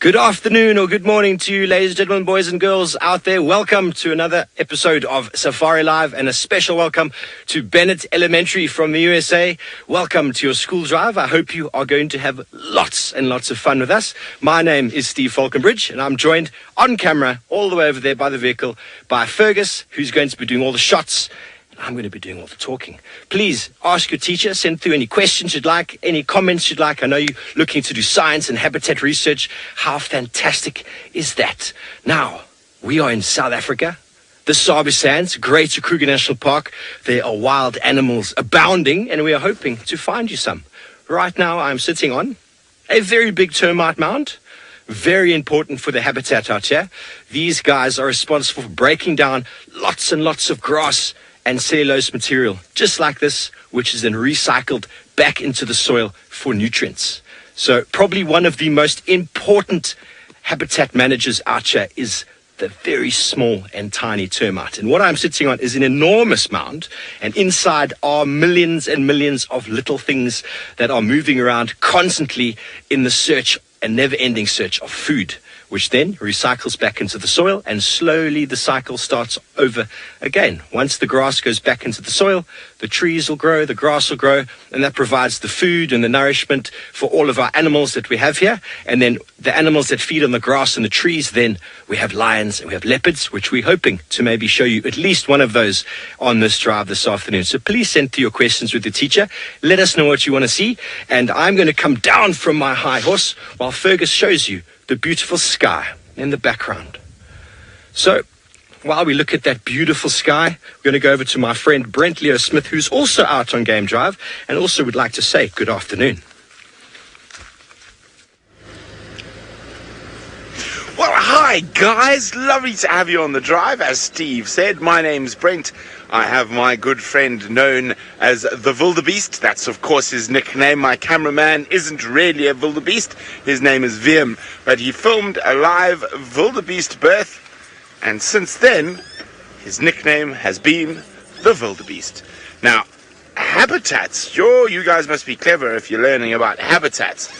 Good afternoon or good morning to you, ladies and gentlemen, boys and girls out there. Welcome to another episode of Safari Live, and a special welcome to Bennett Elementary from the USA. Welcome to your school drive. I hope you are going to have lots and lots of fun with us. My name is Steve Falconbridge, and I'm joined on camera all the way over there by the vehicle by Fergus, who's going to be doing all the shots. I'm going to be doing all the talking. Please ask your teacher, send through any questions you'd like, any comments you'd like. I know you're looking to do science and habitat research. How fantastic is that? Now, we are in South Africa, the Sabi Sands, Greater Kruger National Park. There are wild animals abounding, and we are hoping to find you some. Right now, I'm sitting on a very big termite mound. Very important for the habitat out here. These guys are responsible for breaking down lots and lots of grass and cellulose material, just like this, which is then recycled back into the soil for nutrients. So probably one of the most important habitat managers out here is the very small and tiny termite. And what I'm sitting on is an enormous mound, and inside are millions and millions of little things that are moving around constantly in the search and never-ending search of food, which then recycles back into the soil, and slowly the cycle starts over again. Once the grass goes back into the soil, the trees will grow, the grass will grow, and that provides the food and the nourishment for all of our animals that we have here. And then the animals that feed on the grass and the trees, then we have lions and we have leopards, which we're hoping to maybe show you at least one of those on this drive this afternoon. So please send through your questions with the teacher. Let us know what you want to see. And I'm going to come down from my high horse while Fergus shows you the beautiful sky in the background. So while we look at that beautiful sky, we're going to go over to my friend Brent Leo Smith, who's also out on game drive and also would like to say good afternoon. Well, hi guys, lovely to have you on the drive. As Steve said, my name's Brent. I have my good friend known as the Wildebeest. That's of course his nickname. My cameraman isn't really a Wildebeest. His name is Wiem, but he filmed a live Wildebeest birth, and since then his nickname has been the Wildebeest. Now, habitats. Sure, you guys must be clever if you're learning about habitats.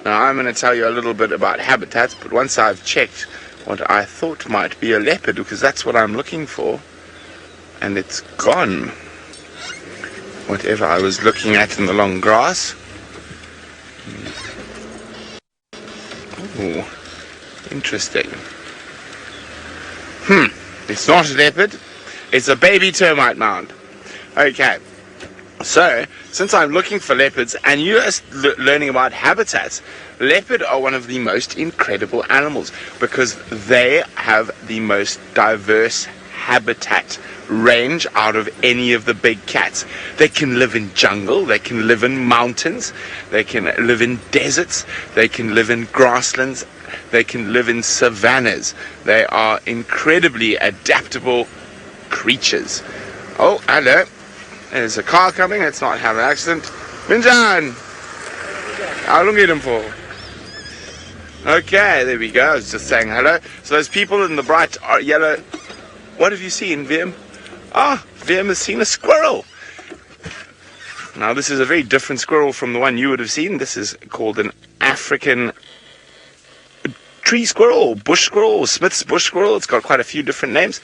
Now, I'm going to tell you a little bit about habitats, but once I've checked what I thought might be a leopard, because that's what I'm looking for, and it's gone. Whatever I was looking at in the long grass. Oh, interesting. It's not a leopard. It's a baby termite mound. Okay. So, since I'm looking for leopards and you're learning about habitats, leopard are one of the most incredible animals because they have the most diverse habitat range out of any of the big cats. They can live in jungle, they can live in mountains, they can live in deserts, they can live in grasslands, they can live in savannas. They are incredibly adaptable creatures. Oh, hello. There's a car coming, let's not have an accident. Minjan! How long are you for? Okay, there we go. I was just saying hello. So those people in the bright yellow, what have you seen, Wiem? Ah, Wiem has seen a squirrel. Now this is a very different squirrel from the one you would have seen. This is called an African tree squirrel, or bush squirrel, or Smith's bush squirrel. It's got quite a few different names.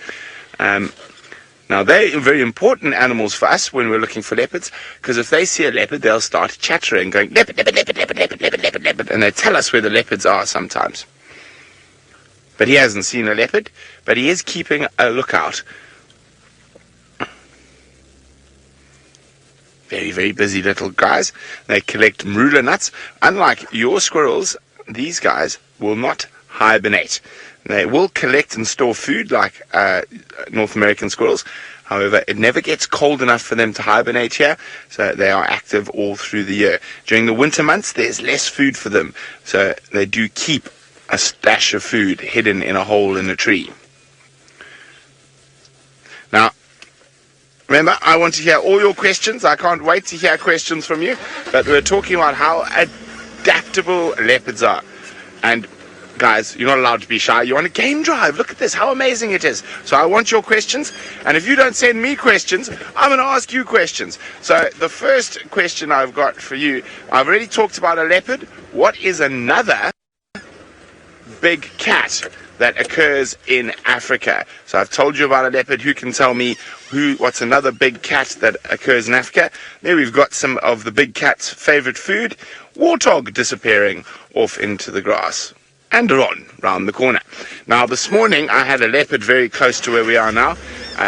Now, they're very important animals for us when we're looking for leopards, because if they see a leopard, they'll start chattering, going, leopard, leopard, leopard, leopard, leopard, leopard, leopard, leopard, and they tell us where the leopards are sometimes. But he hasn't seen a leopard, but he is keeping a lookout. Very, very busy little guys. They collect marula nuts. Unlike your squirrels, these guys will not hibernate. They will collect and store food like North American squirrels. However, it never gets cold enough for them to hibernate here, so they are active all through the year. During the winter months, there's less food for them, so they do keep a stash of food hidden in a hole in a tree. Now, remember, I want to hear all your questions. I can't wait to hear questions from you, but we're talking about how adaptable leopards are. And guys, you're not allowed to be shy. You're on a game drive. Look at this, how amazing it is. So I want your questions, and if you don't send me questions, I'm going to ask you questions. So the first question I've got for you, I've already talked about a leopard. What is another big cat that occurs in Africa. So I've told you about a leopard. Who can tell me what's another big cat that occurs in Africa? There we've got some of the big cat's favorite food, warthog disappearing off into the grass. And round the corner. Now, this morning I had a leopard very close to where we are now,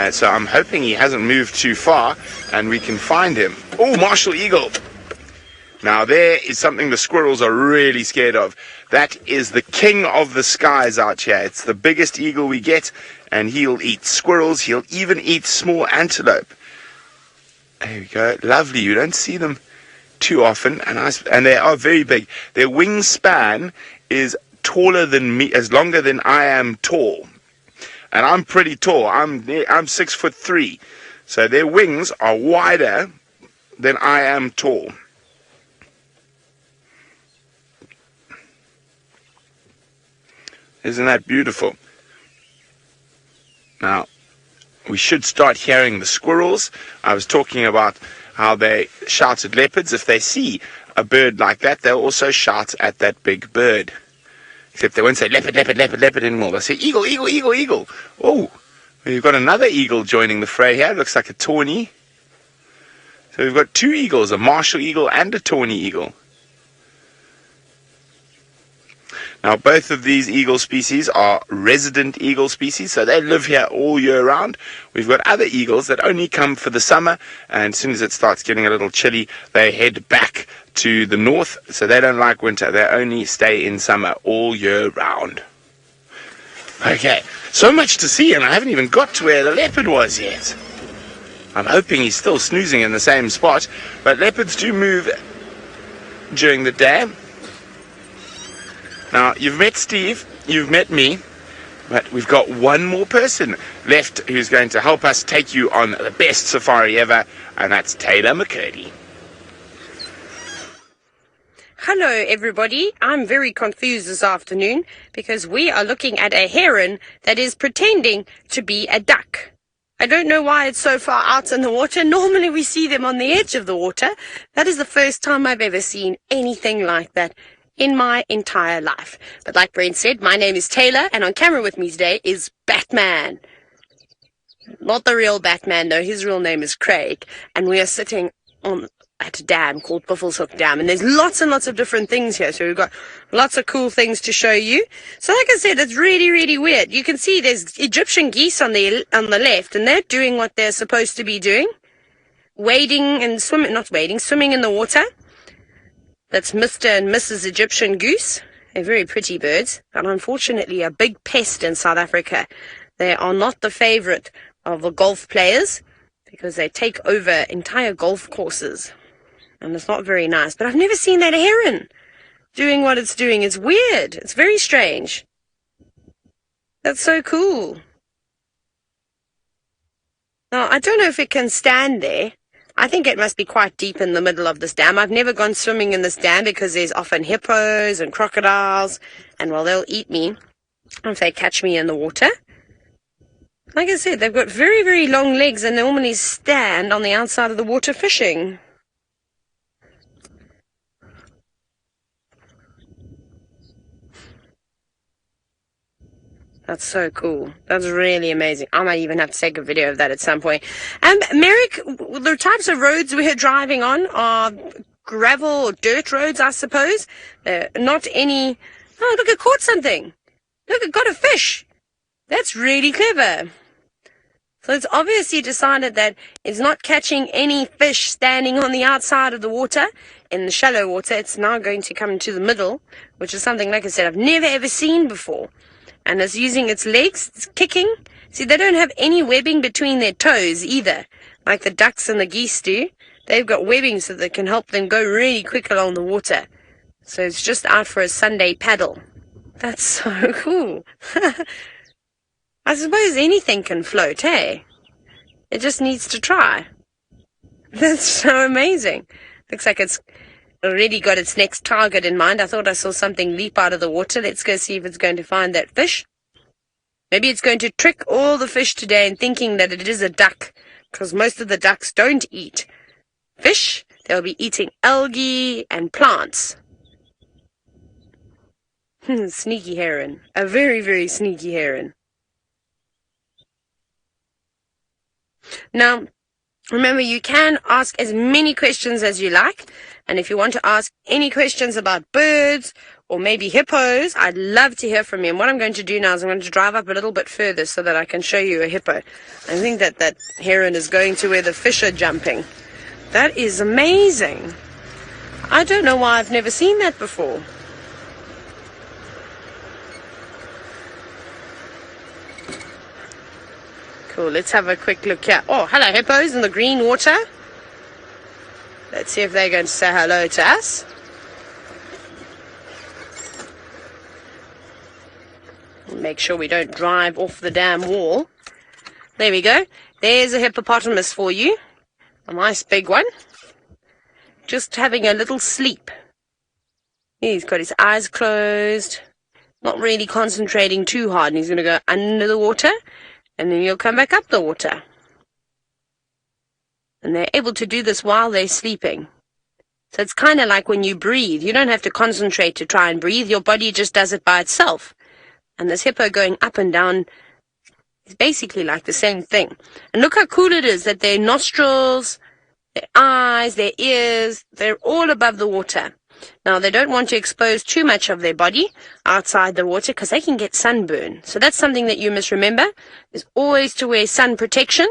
so I'm hoping he hasn't moved too far and we can find him. Oh, martial eagle. Now, there is something the squirrels are really scared of. That is the king of the skies out here. It's the biggest eagle we get, and he'll eat squirrels. He'll even eat small antelope. There we go. Lovely. You don't see them too often, and they are very big. Their wingspan is taller than me, as longer than I am tall, and I'm pretty tall. I'm 6'3", so their wings are wider than I am tall. Isn't that beautiful? Now, we should start hearing the squirrels. I was talking about how they shout at leopards. If they see a bird like that, they'll also shout at that big bird. Except they won't say leopard, leopard, leopard, leopard anymore. They'll say eagle, eagle, eagle, eagle. Oh, we've got another eagle joining the fray here. It looks like a tawny. So we've got two eagles, a martial eagle and a tawny eagle. Now, both of these eagle species are resident eagle species, so they live here all year round. We've got other eagles that only come for the summer, and as soon as it starts getting a little chilly, they head back to the north, so they don't like winter. They only stay in summer all year round. Okay, so much to see, and I haven't even got to where the leopard was yet. I'm hoping he's still snoozing in the same spot, but leopards do move during the day. Now, you've met Steve, you've met me, but we've got one more person left who's going to help us take you on the best safari ever, and that's Taylor McCurdy. Hello everybody, I'm very confused this afternoon because we are looking at a heron that is pretending to be a duck. I don't know why it's so far out in the water. Normally we see them on the edge of the water. That is the first time I've ever seen anything like that in my entire life. But like Brent said, my name is Taylor, and on camera with me today is Batman. Not the real Batman though, his real name is Craig, and we are sitting at a dam called Buffelshoek Dam, and there's lots and lots of different things here, so we've got lots of cool things to show you. So like I said, it's really, really weird. You can see there's Egyptian geese on the left, and they're doing what they're supposed to be doing. Wading and swimming, not wading, swimming in the water. That's Mr. and Mrs. Egyptian goose. They're very pretty birds, but unfortunately a big pest in South Africa. They are not the favorite of the golf players because they take over entire golf courses. And it's not very nice. But I've never seen that heron doing what it's doing. It's weird. It's very strange. That's so cool. Now, I don't know if it can stand there. I think it must be quite deep in the middle of this dam. I've never gone swimming in this dam because there's often hippos and crocodiles, and well, they'll eat me if they catch me in the water. Like I said, they've got very, very long legs and they normally stand on the outside of the water fishing. That's so cool. That's really amazing. I might even have to take a video of that at some point. Merrick, the types of roads we're driving on are gravel or dirt roads, I suppose. Not any... Oh, look, it caught something. Look, it got a fish. That's really clever. So it's obviously decided that it's not catching any fish standing on the outside of the water. In the shallow water, it's now going to come into the middle, which is something, like I said, I've never ever seen before. And it's using its legs, it's kicking. See, they don't have any webbing between their toes either, like the ducks and the geese do. They've got webbing so that can help them go really quick along the water. So it's just out for a Sunday paddle. That's so cool. I suppose anything can float, hey? It just needs to try. That's so amazing. Looks like it's already got its next target in mind. I thought I saw something leap out of the water. Let's go see if it's going to find that fish. Maybe it's going to trick all the fish today in thinking that it is a duck, because most of the ducks don't eat fish. They'll be eating algae and plants. Sneaky heron. A very, very sneaky heron. Now, remember, you can ask as many questions as you like. And if you want to ask any questions about birds or maybe hippos, I'd love to hear from you. And what I'm going to do now is I'm going to drive up a little bit further so that I can show you a hippo. I think that heron is going to where the fish are jumping. That is amazing. I don't know why I've never seen that before. Cool, let's have a quick look here. Oh, hello hippos in the green water. Let's see if they're going to say hello to us. Make sure we don't drive off the damn wall. There we go. There's a hippopotamus for you. A nice big one. Just having a little sleep. He's got his eyes closed. Not really concentrating too hard. And he's going to go under the water. And then he'll come back up the water. And they're able to do this while they're sleeping. So it's kind of like when you breathe. You don't have to concentrate to try and breathe. Your body just does it by itself. And this hippo going up and down is basically like the same thing. And look how cool it is that their nostrils, their eyes, their ears, they're all above the water. Now, they don't want to expose too much of their body outside the water because they can get sunburn. So that's something that you must remember, is always to wear sun protection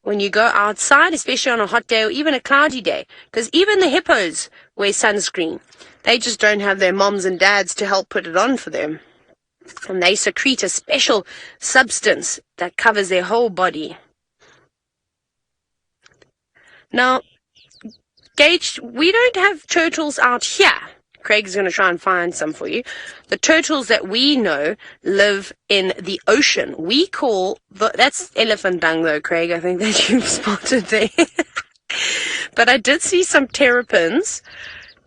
when you go outside, especially on a hot day or even a cloudy day. Because even the hippos wear sunscreen. They just don't have their moms and dads to help put it on for them. And they secrete a special substance that covers their whole body. Now, Gage, we don't have turtles out here. Craig's going to try and find some for you. The turtles that we know live in the ocean. We call, that's elephant dung though, Craig, I think that you've spotted there. But I did see some terrapins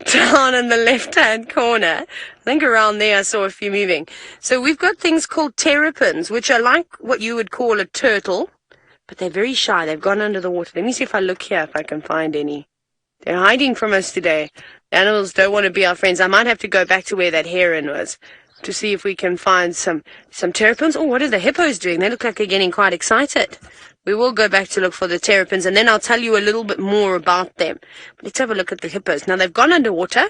down in the left-hand corner. I think around there I saw a few moving. So we've got things called terrapins, which are like what you would call a turtle, but they're very shy. They've gone under the water. Let me see if I look here, if I can find any. They're hiding from us today. The animals don't want to be our friends. I might have to go back to where that heron was to see if we can find some terrapins. Oh, what are the hippos doing? They look like they're getting quite excited. We will go back to look for the terrapins, and then I'll tell you a little bit more about them. But let's have a look at the hippos. Now, they've gone underwater.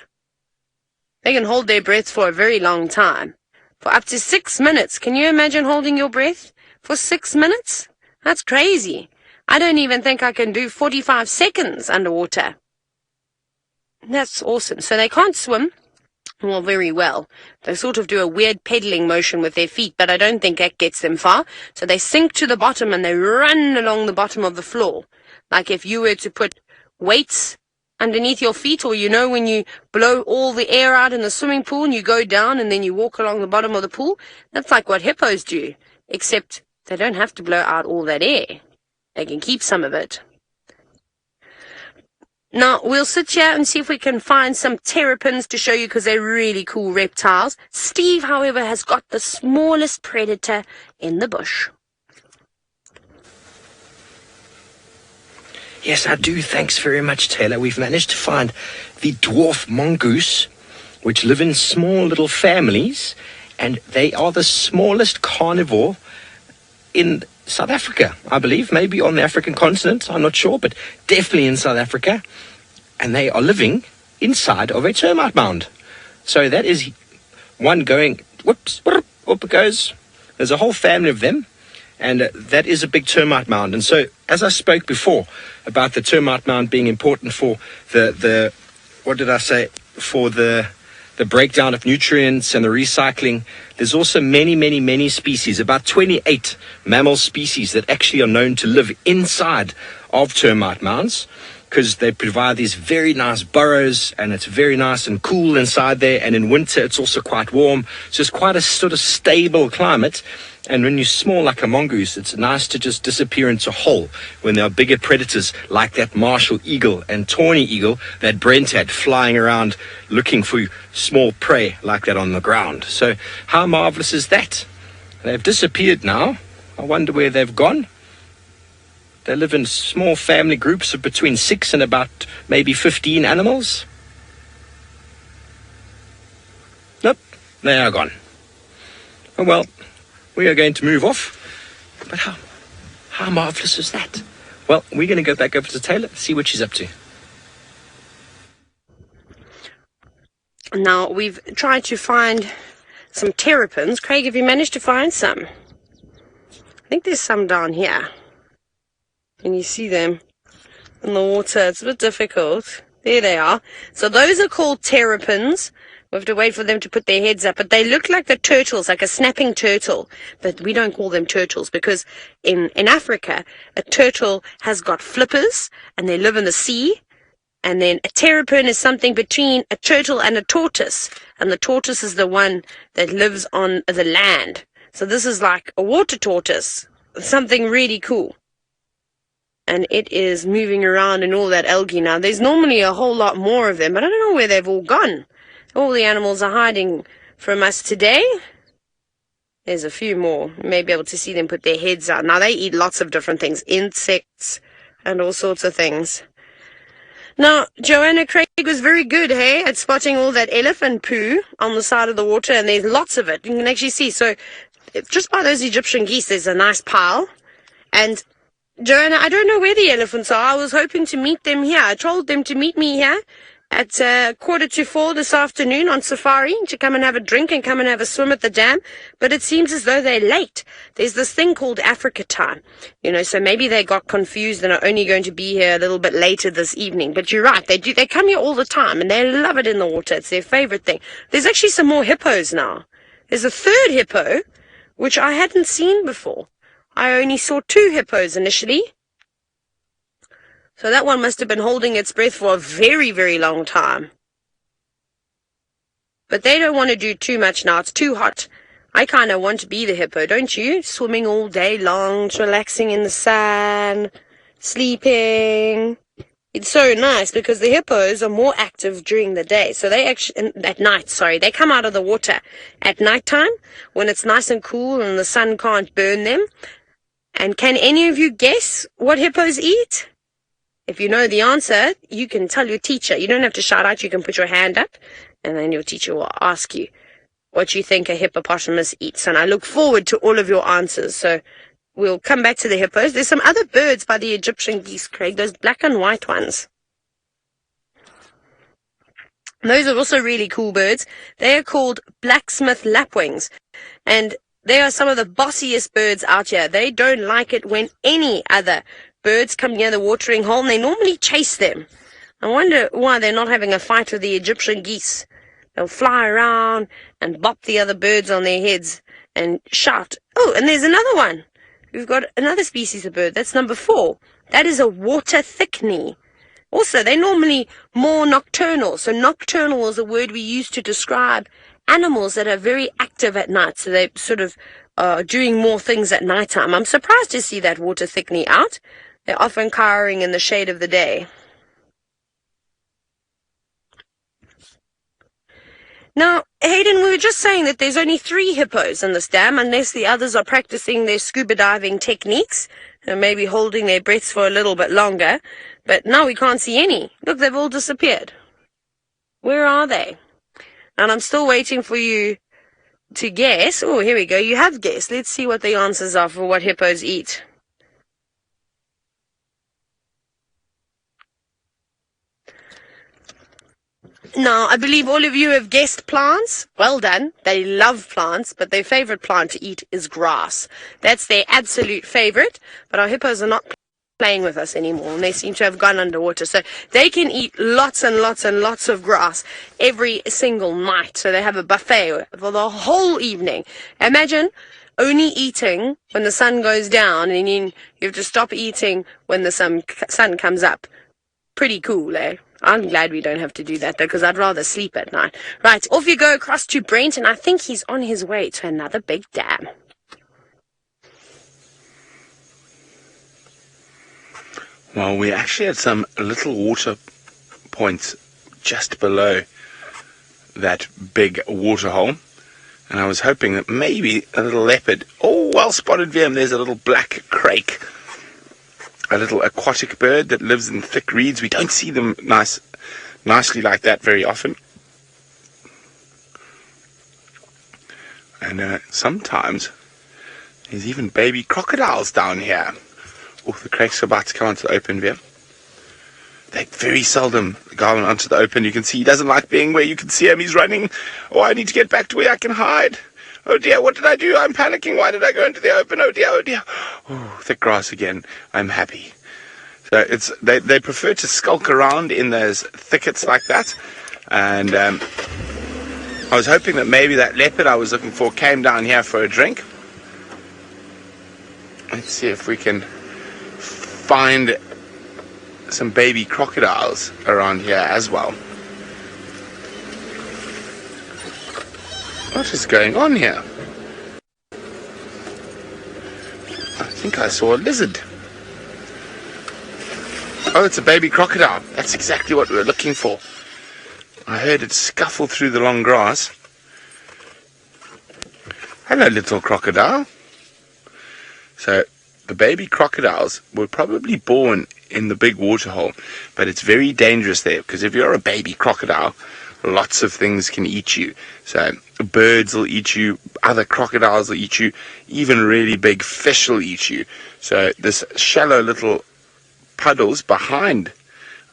They can hold their breath for a very long time, for up to 6 minutes. Can you imagine holding your breath for 6 minutes? That's crazy. I don't even think I can do 45 seconds underwater. That's awesome. So they can't swim, well, very well. They sort of do a weird pedaling motion with their feet, but I don't think that gets them far. So they sink to the bottom and they run along the bottom of the floor. Like if you were to put weights underneath your feet, or you know when you blow all the air out in the swimming pool and you go down and then you walk along the bottom of the pool, that's like what hippos do, except they don't have to blow out all that air. They can keep some of it. Now, we'll sit here and see if we can find some terrapins to show you because they're really cool reptiles. Steve, however, has got the smallest predator in the bush. Yes, I do. Thanks very much, Taylor. We've managed to find the dwarf mongoose, which live in small little families, and they are the smallest carnivore in South Africa, I believe, maybe on the African continent, I'm not sure, but definitely in South Africa. And they are living inside of a termite mound. So that is one going, whoops, up it goes. There's a whole family of them, and that is a big termite mound. And so, as I spoke before about the termite mound being important for the what did I say, for the breakdown of nutrients and the recycling, there's also many species, about 28 mammal species that actually are known to live inside of termite mounds, because they provide these very nice burrows, and it's very nice and cool inside there, and in winter it's also quite warm, so it's quite a sort of stable climate. And when you're small like a mongoose, it's nice to just disappear into a hole when there are bigger predators like that martial eagle and tawny eagle that Brent had flying around looking for small prey like that on the ground. So how marvelous is that? They've disappeared now. I wonder where they've gone. They live in small family groups of between 6 and about maybe 15 animals. Nope, They are gone. Oh well, we are going to move off. But how marvellous is that? Well, we're going to go back over to Taylor, see what she's up to. Now, we've tried to find some terrapins. Craig, have you managed to find some? I think there's some down here. Can you see them in the water? It's a bit difficult. There they are. So those are called terrapins. We have to wait for them to put their heads up. But they look like the turtles, like a snapping turtle. But we don't call them turtles because in Africa, a turtle has got flippers and they live in the sea. And then a terrapin is something between a turtle and a tortoise. And the tortoise is the one that lives on the land. So this is like a water tortoise. Something really cool. And it is moving around in all that algae now. There's normally a whole lot more of them, but I don't know where they've all gone. All the animals are hiding from us today. There's a few more. You may be able to see them put their heads out. Now, they eat lots of different things, insects and all sorts of things. Now, Joanna, Craig was very good, hey, at spotting all that elephant poo on the side of the water, and there's lots of it. You can actually see. So, just by those Egyptian geese, there's a nice pile. And, Joanna, I don't know where the elephants are. I was hoping to meet them here. I told them to meet me here at 3:45 this afternoon on safari to come and have a drink and come and have a swim at the dam. But it seems as though they're late. There's this thing called Africa time. You know, so maybe they got confused and are only going to be here a little bit later this evening. But you're right, they do. They come here all the time and they love it in the water. It's their favorite thing. There's actually some more hippos now. There's a third hippo, which I hadn't seen before. I only saw 2 hippos initially. So that one must have been holding its breath for a very, very long time. But they don't want to do too much now. It's too hot. I kind of want to be the hippo, don't you? Swimming all day long, relaxing in the sun, sleeping. It's so nice because the hippos are more active during the day. So they actually, at night, they come out of the water at nighttime when it's nice and cool and the sun can't burn them. And can any of you guess what hippos eat? If you know the answer, you can tell your teacher. You don't have to shout out. You can put your hand up, and then your teacher will ask you what you think a hippopotamus eats. And I look forward to all of your answers. So we'll come back to the hippos. There's some other birds by the Egyptian geese, Craig, those black and white ones. And those are also really cool birds. They are called blacksmith lapwings. And they are some of the bossiest birds out here. They don't like it when any other birds come near the watering hole, and they normally chase them. I wonder why they're not having a fight with the Egyptian geese. They'll fly around and bop the other birds on their heads and shout. Oh, and there's another one. We've got another species of bird. That's number 4. That is a water thickney. Also, they're normally more nocturnal. So nocturnal is a word we use to describe animals that are very active at night. So they sort of are doing more things at nighttime. I'm surprised to see that water thickney out. They're often cowering in the shade of the day. Now, Hayden, we were just saying that there's only 3 hippos in this dam, unless the others are practicing their scuba diving techniques, and maybe holding their breaths for a little bit longer. But now we can't see any. Look, they've all disappeared. Where are they? And I'm still waiting for you to guess. Oh, here we go. You have guessed. Let's see what the answers are for what hippos eat. Now, I believe all of you have guessed plants. Well done. They love plants, but their favorite plant to eat is grass. That's their absolute favorite, but our hippos are not playing with us anymore, and they seem to have gone underwater. So they can eat lots and lots and lots of grass every single night. So they have a buffet for the whole evening. Imagine only eating when the sun goes down, and then you have to stop eating when the sun comes up. Pretty cool, eh? I'm glad we don't have to do that, though, because I'd rather sleep at night. Right, off you go across to Brent, and I think he's on his way to another big dam. Well, we actually had some little water points just below that big water hole, and I was hoping that maybe a little leopard. Oh, well spotted, VM. There's a little black crake. A little aquatic bird that lives in thick reeds. We don't see them nicely like that very often. And sometimes there's even baby crocodiles down here. Oh, the crake's about to come onto the open view. They very seldom go onto the open. You can see he doesn't like being where you can see him. He's running. Oh, I need to get back to where I can hide. Oh dear, what did I do? I'm panicking. Why did I go into the open? Oh dear, oh dear. Oh, thick grass again. I'm happy. So they prefer to skulk around in those thickets like that. And I was hoping that maybe that leopard I was looking for came down here for a drink. Let's see if we can find some baby crocodiles around here as well. What is going on here? I think I saw a lizard. Oh, it's a baby crocodile. That's exactly what we were looking for. I heard it scuffle through the long grass. Hello, little crocodile. So, the baby crocodiles were probably born in the big waterhole, but it's very dangerous there, because if you're a baby crocodile, lots of things can eat you. So, birds will eat you, other crocodiles will eat you, even really big fish will eat you. So, this shallow little puddles behind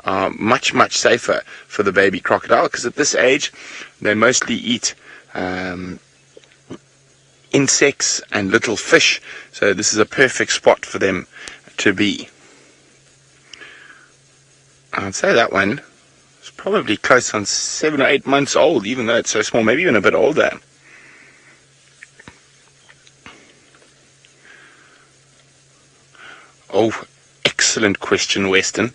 are much, much safer for the baby crocodile, because at this age they mostly eat insects and little fish, so this is a perfect spot for them to be. I'd say that one is probably close on 7 or 8 months old, even though it's so small, maybe even a bit older. Oh, excellent question, Weston.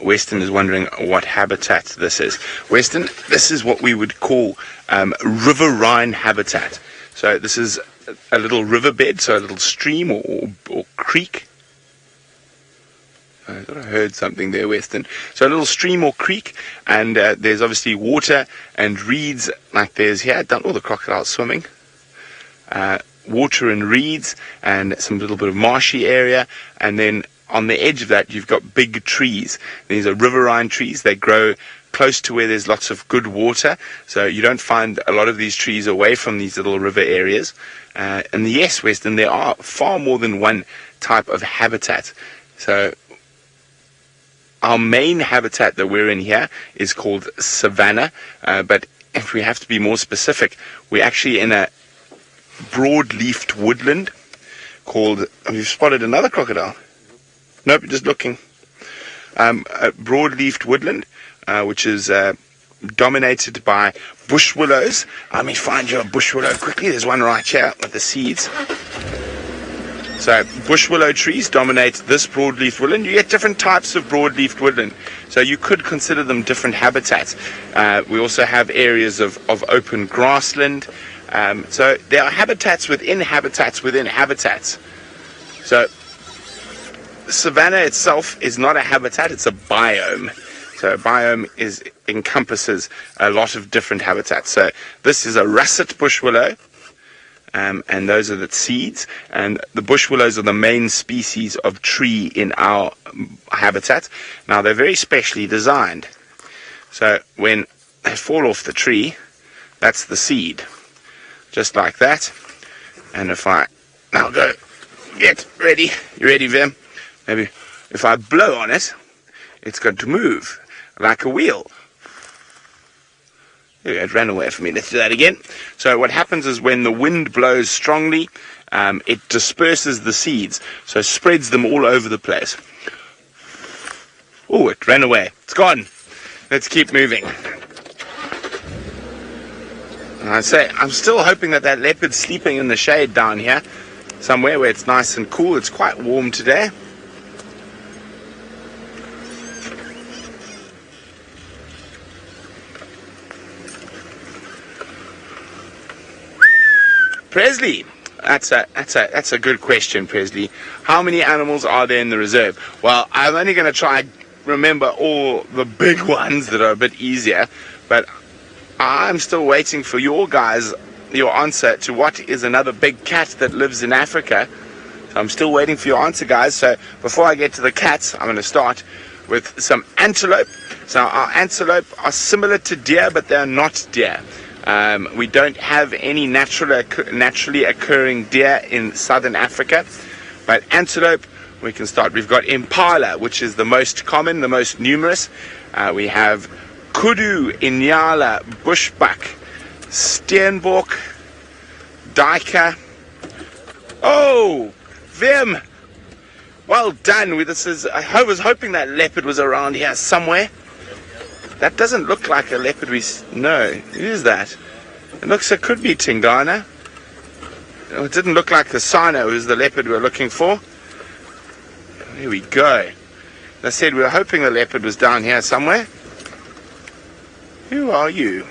Weston is wondering what habitat this is. Weston, this is what we would call riverine habitat. So this is a little riverbed, so a little stream or creek. I thought I heard something there, Weston. So a little stream or creek, and there's obviously water and reeds like there's here. Done all the crocodiles swimming. Water and reeds and some little bit of marshy area, and then on the edge of that you've got big trees. These are riverine trees. They grow close to where there's lots of good water, so you don't find a lot of these trees away from these little river areas. And yes, Weston, there are far more than one type of habitat. So our main habitat that we're in here is called savanna, but if we have to be more specific, we're actually in a broad-leafed woodland called, have you spotted another crocodile? Nope, just looking. A broad-leafed woodland, which is dominated by bush willows. Let me find you a bush willow quickly. There's one right here with the seeds. So bush willow trees dominate this broadleaf woodland. You get different types of broadleaf woodland, so you could consider them different habitats. We also have areas of open grassland. So there are habitats within habitats within habitats. So savanna itself is not a habitat, it's a biome. So a biome encompasses a lot of different habitats. So this is a russet bush willow. And those are the seeds, and the bush willows are the main species of tree in our habitat. Now they're very specially designed, so when they fall off the tree, that's the seed, just like that. And if I now go get ready, you ready, Vim? Maybe if I blow on it, it's going to move like a wheel. It ran away from me. Let's do that again. So what happens is when the wind blows strongly, it disperses the seeds, so spreads them all over the place. Oh, it ran away. It's gone. Let's keep moving. And I say, I'm still hoping that leopard's sleeping in the shade down here, somewhere where it's nice and cool. It's quite warm today. Presley, that's a good question, Presley. How many animals are there in the reserve? Well, I'm only going to try and remember all the big ones that are a bit easier, but I'm still waiting for your answer to what is another big cat that lives in Africa. So I'm still waiting for your answer, guys. So before I get to the cats, I'm going to start with some antelope. So our antelope are similar to deer, but they're not deer. We don't have any naturally occurring deer in southern Africa, but antelope we can start. We've got Impala, which is the most common, the most numerous. We have kudu, inyala, bushbuck, Steinbuck, duiker. Oh, Vim! Well done. I was hoping that leopard was around here somewhere. That doesn't look like a leopard. No, who is that? It could be Tingana. It didn't look like Hosana, who's the leopard we're looking for. Here we go. As I said, we were hoping the leopard was down here somewhere. Who are you?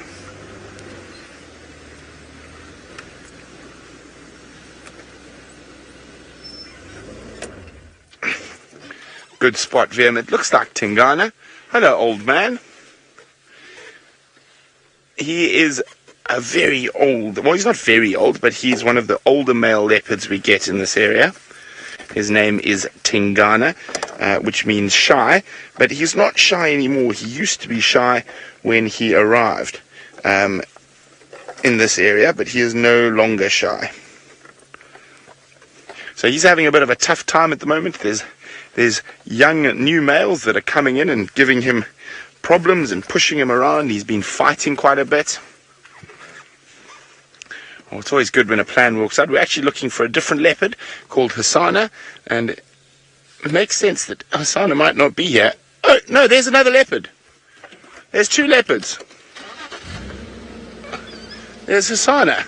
Good spot, Vim. It looks like Tingana. Hello, old man. He is a very old, well, he's not very old, but he's one of the older male leopards we get in this area. His name is Tingana, which means shy, but he's not shy anymore. He used to be shy when he arrived in this area, but he is no longer shy. So he's having a bit of a tough time at the moment. There's young new males that are coming in and giving him problems and pushing him around. He's been fighting quite a bit. Well, it's always good when a plan walks out. We're actually looking for a different leopard called Hosana, and it makes sense that Hosana might not be here. Oh, no, there's another leopard. There's two leopards. There's Hosana.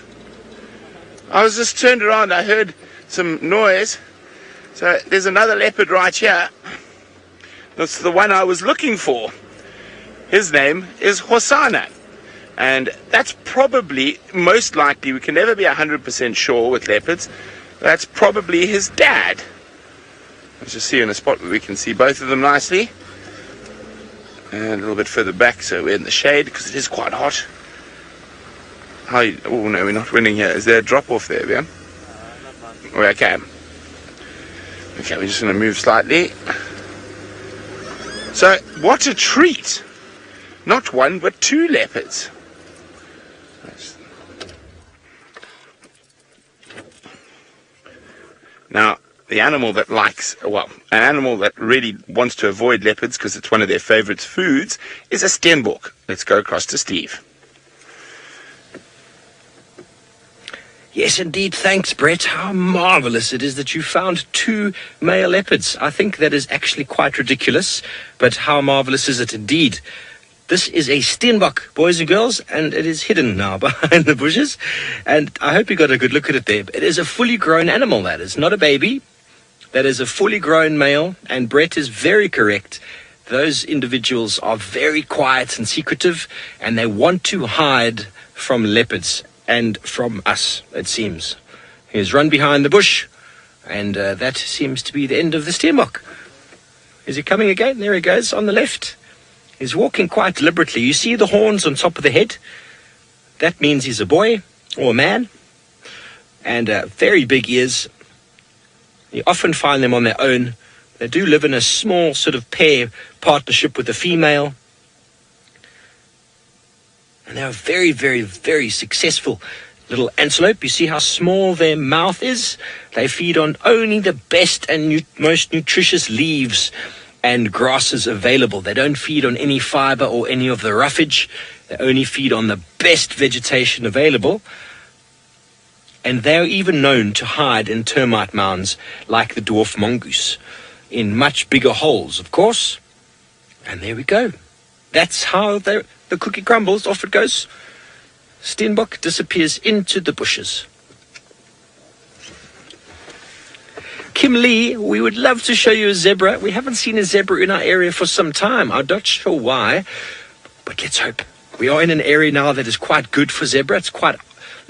I was just turned around, I heard some noise. So there's another leopard right here. That's the one I was looking for. His name is Hosana. And that's probably, most likely, we can never be 100% sure with leopards, that's probably his dad. Let's just see in a spot where we can see both of them nicely. And a little bit further back so we're in the shade because it is quite hot. Oh no, we're not winning here. Is there a drop off there, Bjorn? Oh, okay. Okay, we're just going to move slightly. So, what a treat! Not one, but two leopards. Now, the animal that an animal that really wants to avoid leopards because it's one of their favourite foods is a Steinbuck. Let's go across to Steve. Yes, indeed. Thanks, Brett. How marvellous it is that you found two male leopards. I think that is actually quite ridiculous, but how marvellous is it indeed? This is a Steinbuck, boys and girls, and it is hidden now behind the bushes. And I hope you got a good look at it there. It is a fully grown animal, that is. Not a baby. That is a fully grown male, and Brett is very correct. Those individuals are very quiet and secretive, and they want to hide from leopards and from us, it seems. He's run behind the bush, and that seems to be the end of the Steinbuck. Is he coming again? There he goes, on the left. He's walking quite deliberately. You see the horns on top of the head? That means he's a boy or a man. And very big ears. You often find them on their own. They do live in a small sort of pair partnership with a female. And they're very, very, very successful little antelope. You see how small their mouth is? They feed on only the best and most nutritious leaves and grasses available. They don't feed on any fiber or any of the roughage. They only feed on the best vegetation available. And they're even known to hide in termite mounds like the dwarf mongoose, in much bigger holes, of course. And there we go. That's how the cookie crumbles. Off it goes. Steinbuck disappears into the bushes. Kim Lee, we would love to show you a zebra. We haven't seen a zebra in our area for some time. I'm not sure why, but let's hope. We are in an area now that is quite good for zebra. It's quite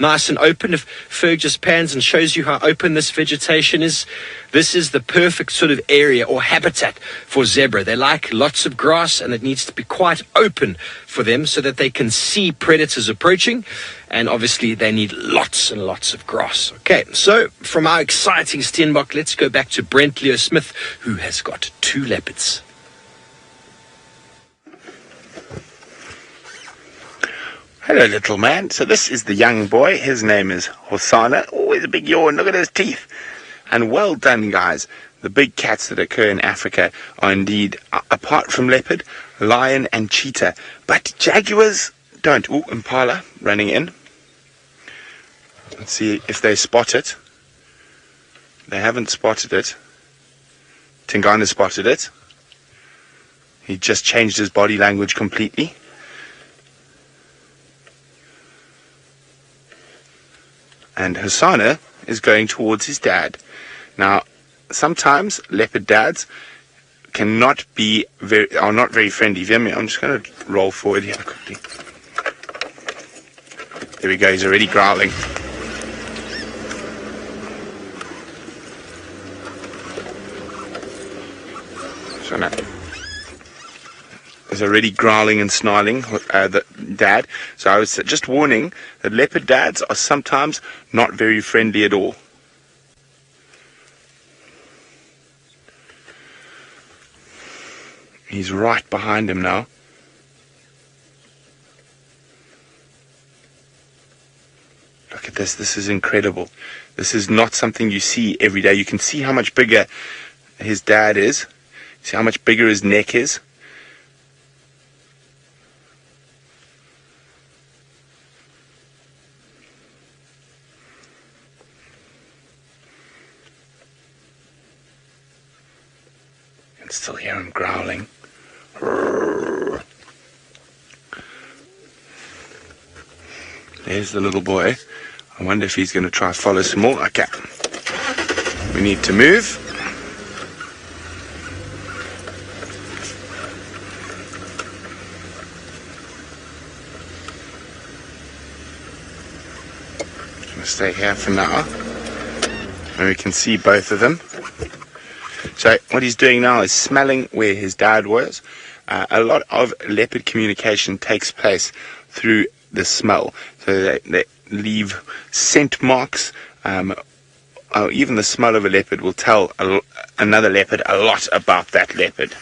nice and open. If Ferg just pans and shows you how open this vegetation is, this is the perfect sort of area or habitat for zebra. They like lots of grass, and it needs to be quite open for them so that they can see predators approaching. And obviously they need lots and lots of grass. Okay, so from our exciting Steinbuck, let's go back to Brent Leo Smith, who has got two leopards. Hello, little man. So this is the young boy. His name is Hosana. Oh, he's a big yawn. Look at his teeth. And well done, guys. The big cats that occur in Africa are indeed, apart from leopard, lion and cheetah. But jaguars don't. Oh, Impala running in. Let's see if they spot it. They haven't spotted it. Tingana spotted it. He just changed his body language completely. And Hosana is going towards his dad. Now, sometimes leopard dads are not very friendly. I'm just going to roll forward here quickly. There we go. He's already growling. So now, he's already growling and snarling, the dad. So I was just warning that leopard dads are sometimes not very friendly at all. He's right behind him now. Look at this. This is incredible. This is not something you see every day. You can see how much bigger his dad is. See how much bigger his neck is. You can still hear him growling. There's the little boy. I wonder if he's going to try follow some more. Okay. We need to move. Stay here for now, and we can see both of them. So what he's doing now is smelling where his dad was. A lot of leopard communication takes place through the smell, so they leave scent marks. Even the smell of a leopard will tell another leopard a lot about that leopard.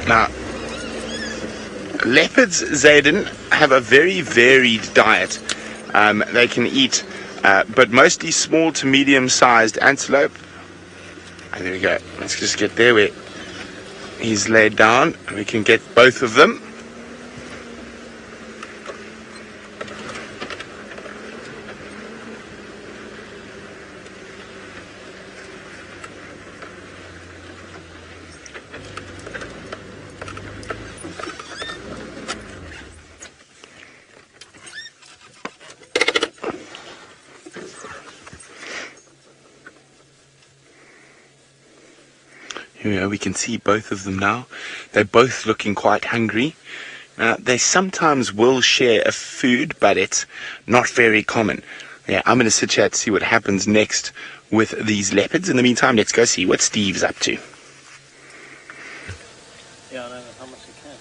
Now, leopards, Zayden, have a very varied diet. They can eat, but mostly small to medium-sized antelope. And there we go. Let's just get there where he's laid down, and we can get both of them. Here we go, we can see both of them now. They're both looking quite hungry. They sometimes will share a food, but it's not very common. Yeah, I'm going to sit here to see what happens next with these leopards. In the meantime, let's go see what Steve's up to. Yeah, I know how much you can.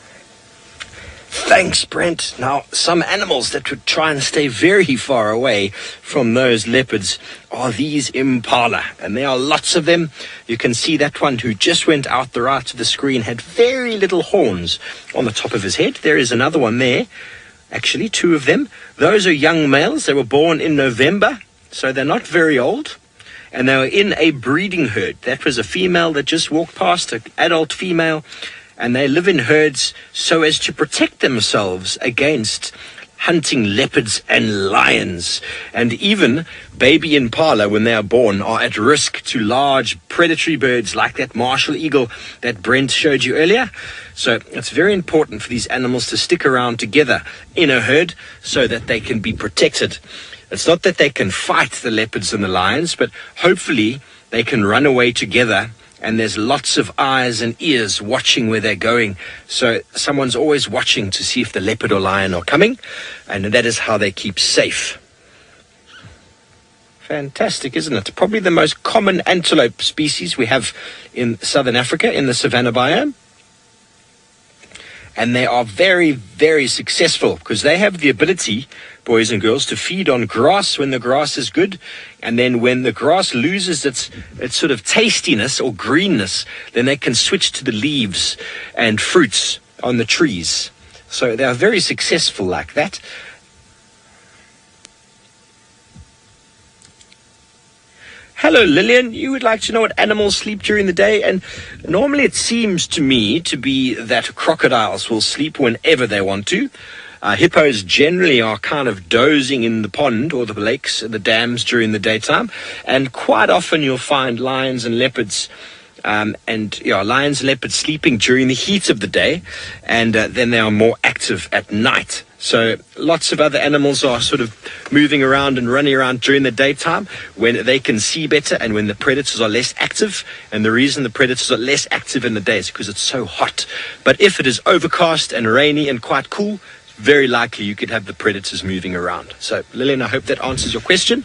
Thanks, Brent. Now, some animals that would try and stay very far away from those leopards are these impala, and there are lots of them. You can see that one who just went out the right of the screen had very little horns on the top of his head. There is another one there, actually two of them. Those are young males. They were born in November, so they're not very old, and they were in a breeding herd. That was a female that just walked past, an adult female, and they live in herds so as to protect themselves against hunting leopards and lions. And even baby impala, when they are born, are at risk to large predatory birds like that martial eagle that Brent showed you earlier. So it's very important for these animals to stick around together in a herd so that they can be protected. It's not that they can fight the leopards and the lions, but hopefully they can run away together. And there's lots of eyes and ears watching where they're going. So someone's always watching to see if the leopard or lion are coming. And that is how they keep safe. Fantastic, isn't it? Probably the most common antelope species we have in southern Africa, in the savanna biome. and they are very, very successful because they have the ability, boys and girls, to feed on grass when the grass is good, and then when the grass loses its sort of tastiness or greenness, then they can switch to the leaves and fruits on the trees. So they are very successful like that. Hello, Lillian. You would like to know what animals sleep during the day? And normally it seems to me to be that crocodiles will sleep whenever they want to. Hippos generally are kind of dozing in the pond or the lakes, the dams during the daytime. And quite often you'll find lions and leopards lions and leopards sleeping during the heat of the day, and then they are more active at night. So lots of other animals are sort of moving around and running around during the daytime when they can see better and when the predators are less active. And the reason the predators are less active in the day is because it's so hot. But if it is overcast and rainy and quite cool, very likely you could have the predators moving around. So, Lillian, I hope that answers your question.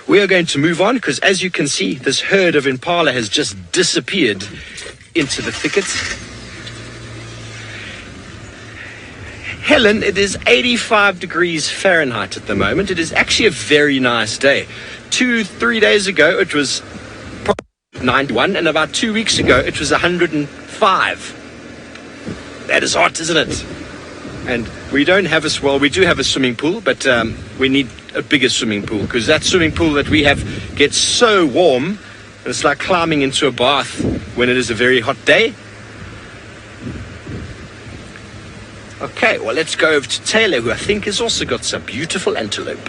We are going to move on because, as you can see, this herd of Impala has just disappeared into the thickets. Helen, it is 85 degrees Fahrenheit at the moment. It is actually a very nice day. 2-3 days ago, it was 91, and about 2 weeks ago, it was 105. That is hot, isn't it? And we do have a swimming pool, but we need a bigger swimming pool because that swimming pool that we have gets so warm, it's like climbing into a bath when it is a very hot day. Okay, well, let's go over to Taylor, who I think has also got some beautiful antelope.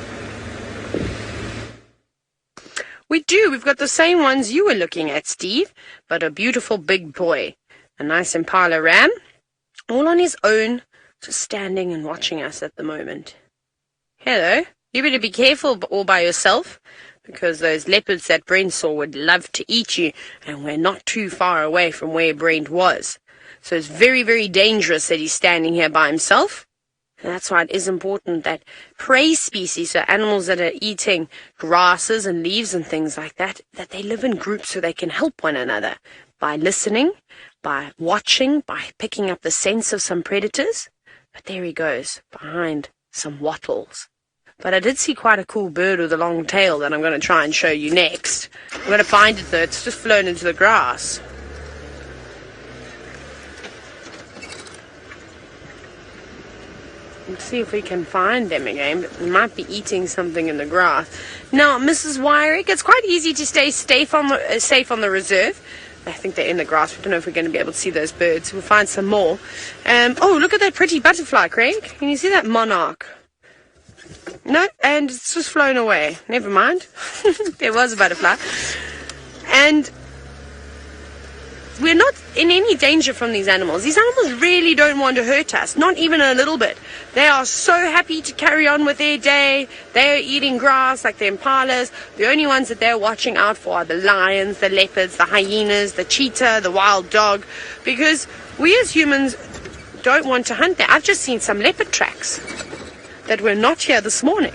We do. We've got the same ones you were looking at, Steve, but a beautiful big boy. A nice Impala ram, all on his own, just standing and watching us at the moment. Hello. You better be careful all by yourself, because those leopards that Brent saw would love to eat you, and we're not too far away from where Brent was. So it's very, very dangerous that he's standing here by himself. And that's why it is important that prey species, so animals that are eating grasses and leaves and things like that, that they live in groups so they can help one another by listening, by watching, by picking up the sense of some predators. But there he goes, behind some wattles. But I did see quite a cool bird with a long tail that I'm going to try and show you next. I'm going to find it, though. It's just flown into the grass. Let's see if we can find them again, but we might be eating something in the grass. Now, Mrs. Wyrick, it's quite easy to stay safe on the reserve. I think they're in the grass. We don't know if we're going to be able to see those birds. We'll find some more. Oh, look at that pretty butterfly, Craig. Can you see that monarch? No, and it's just flown away. Never mind. There was a butterfly. And we're not in any danger from these animals. These animals really don't want to hurt us, not even a little bit. They are so happy to carry on with their day. They are eating grass like the impalas. The only ones that they're watching out for are the lions, the leopards, the hyenas, the cheetah, the wild dog, because we as humans don't want to hunt them. I've just seen some leopard tracks that were not here this morning.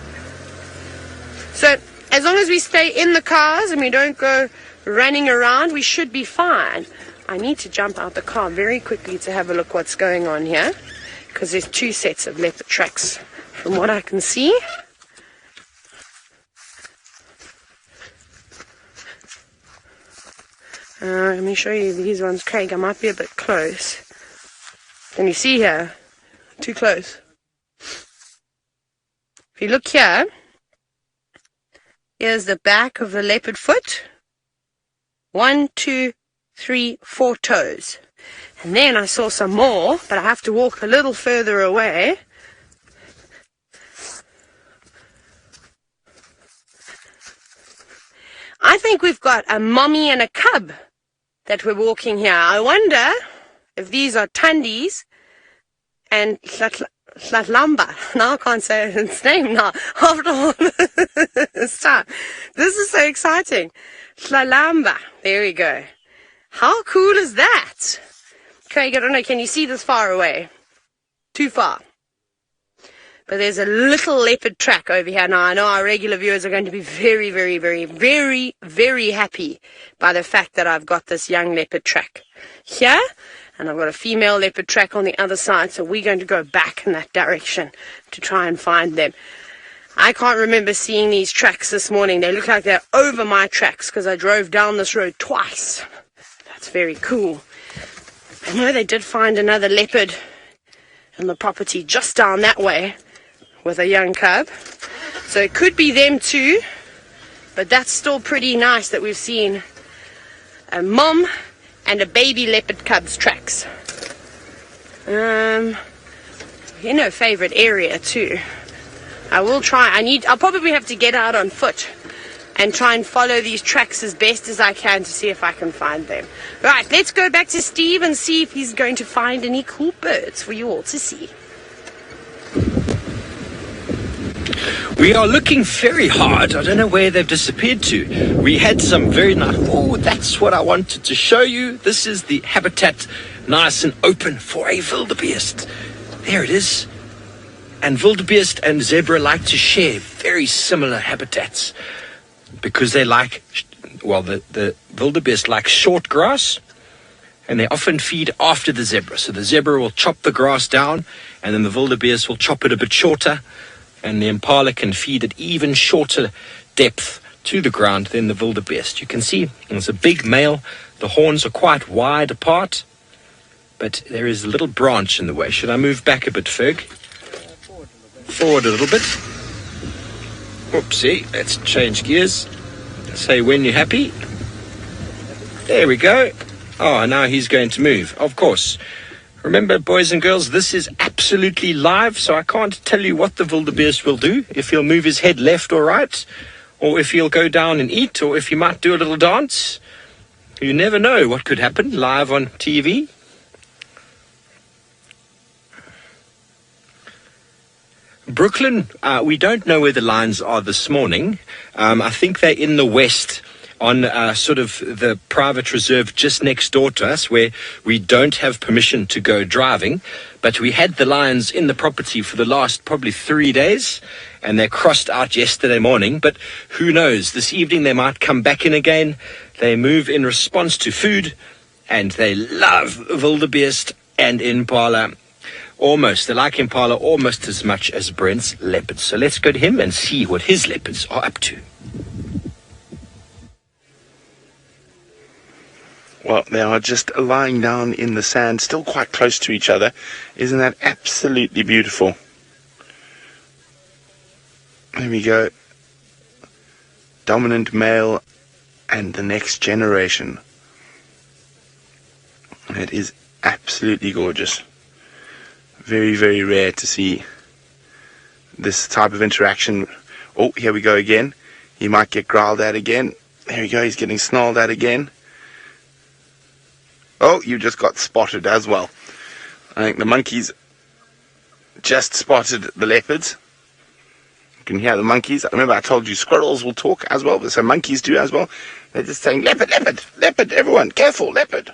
So as long as we stay in the cars and we don't go running around, we should be fine. I need to jump out the car very quickly to have a look what's going on here, because there's 2 sets of leopard tracks from what I can see. Let me show you these ones, Craig. I might be a bit close. Can you see here? Too close. If you look here, here's the back of the leopard foot. 1, 2, 3, 4 toes. And then I saw some more, but I have to walk a little further away. I think we've got a mommy and a cub that we're walking here. I wonder if these are Tandis and Slatlamba. Now I can't say its name now. After all this time. This is so exciting. Slalamba. There we go. How cool is that? Craig, I don't know, can you see this far away? Too far. But there's a little leopard track over here. Now, I know our regular viewers are going to be very, very, very, very, very happy by the fact that I've got this young leopard track here. And I've got a female leopard track on the other side, so we're going to go back in that direction to try and find them. I can't remember seeing these tracks this morning. They look like they're over my tracks because I drove down this road twice. That's very cool. I know they did find another leopard on the property just down that way with a young cub. So it could be them too, but that's still pretty nice that we've seen a mom and a baby leopard cub's tracks. In her favorite area too. I will try. I'll probably have to get out on foot and try and follow these tracks as best as I can to see if I can find them. Right, let's go back to Steve and see if he's going to find any cool birds for you all to see. We are looking very hard. I don't know where they've disappeared to. We had some very nice... Oh, that's what I wanted to show you. This is the habitat, nice and open for a wildebeest. There it is. And wildebeest and zebra like to share very similar habitats because they like... Well, the wildebeest like short grass, and they often feed after the zebra. So the zebra will chop the grass down, and then the wildebeest will chop it a bit shorter, and the impala can feed at even shorter depth to the ground than the wildebeest. You can see there's a big male. The horns are quite wide apart, but there is a little branch in the way. Should I move back a bit, Ferg? Forward a little bit. Oopsie, let's change gears. Say when you're happy. There we go. Oh, now he's going to move, of course. Remember, boys and girls, this is absolutely live, so I can't tell you what the wildebeest will do, if he'll move his head left or right, or if he'll go down and eat, or if he might do a little dance. You never know what could happen live on TV. Brooklyn, we don't know where the lions are this morning. I think they're in the west on sort of the private reserve just next door to us where we don't have permission to go driving. But we had the lions in the property for the last probably 3 days, and they crossed out yesterday morning. But who knows, this evening they might come back in again. They move in response to food, and they love wildebeest and impala. Almost, they like impala almost as much as Brent's leopards. So let's go to him and see what his leopards are up to. Well, they are just lying down in the sand, still quite close to each other. Isn't that absolutely beautiful? There we go. Dominant male and the next generation. It is absolutely gorgeous. Very, very rare to see this type of interaction. Oh, here we go again. He might get growled at again. There we go, he's getting snarled at again. Oh, you just got spotted as well. I think the monkeys just spotted the leopards. You can hear the monkeys. Remember I told you squirrels will talk as well, so monkeys do as well. They're just saying, leopard, leopard, leopard, everyone, careful, leopard.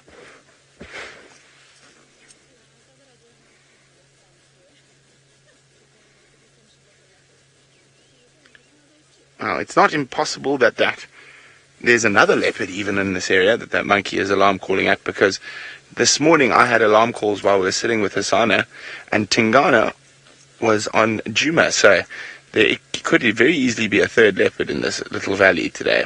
Now, it's not impossible that there's another leopard even in this area that monkey is alarm calling at, because this morning I had alarm calls while we were sitting with Hosana, and Tingana was on Djuma, so there could very easily be a third leopard in this little valley today.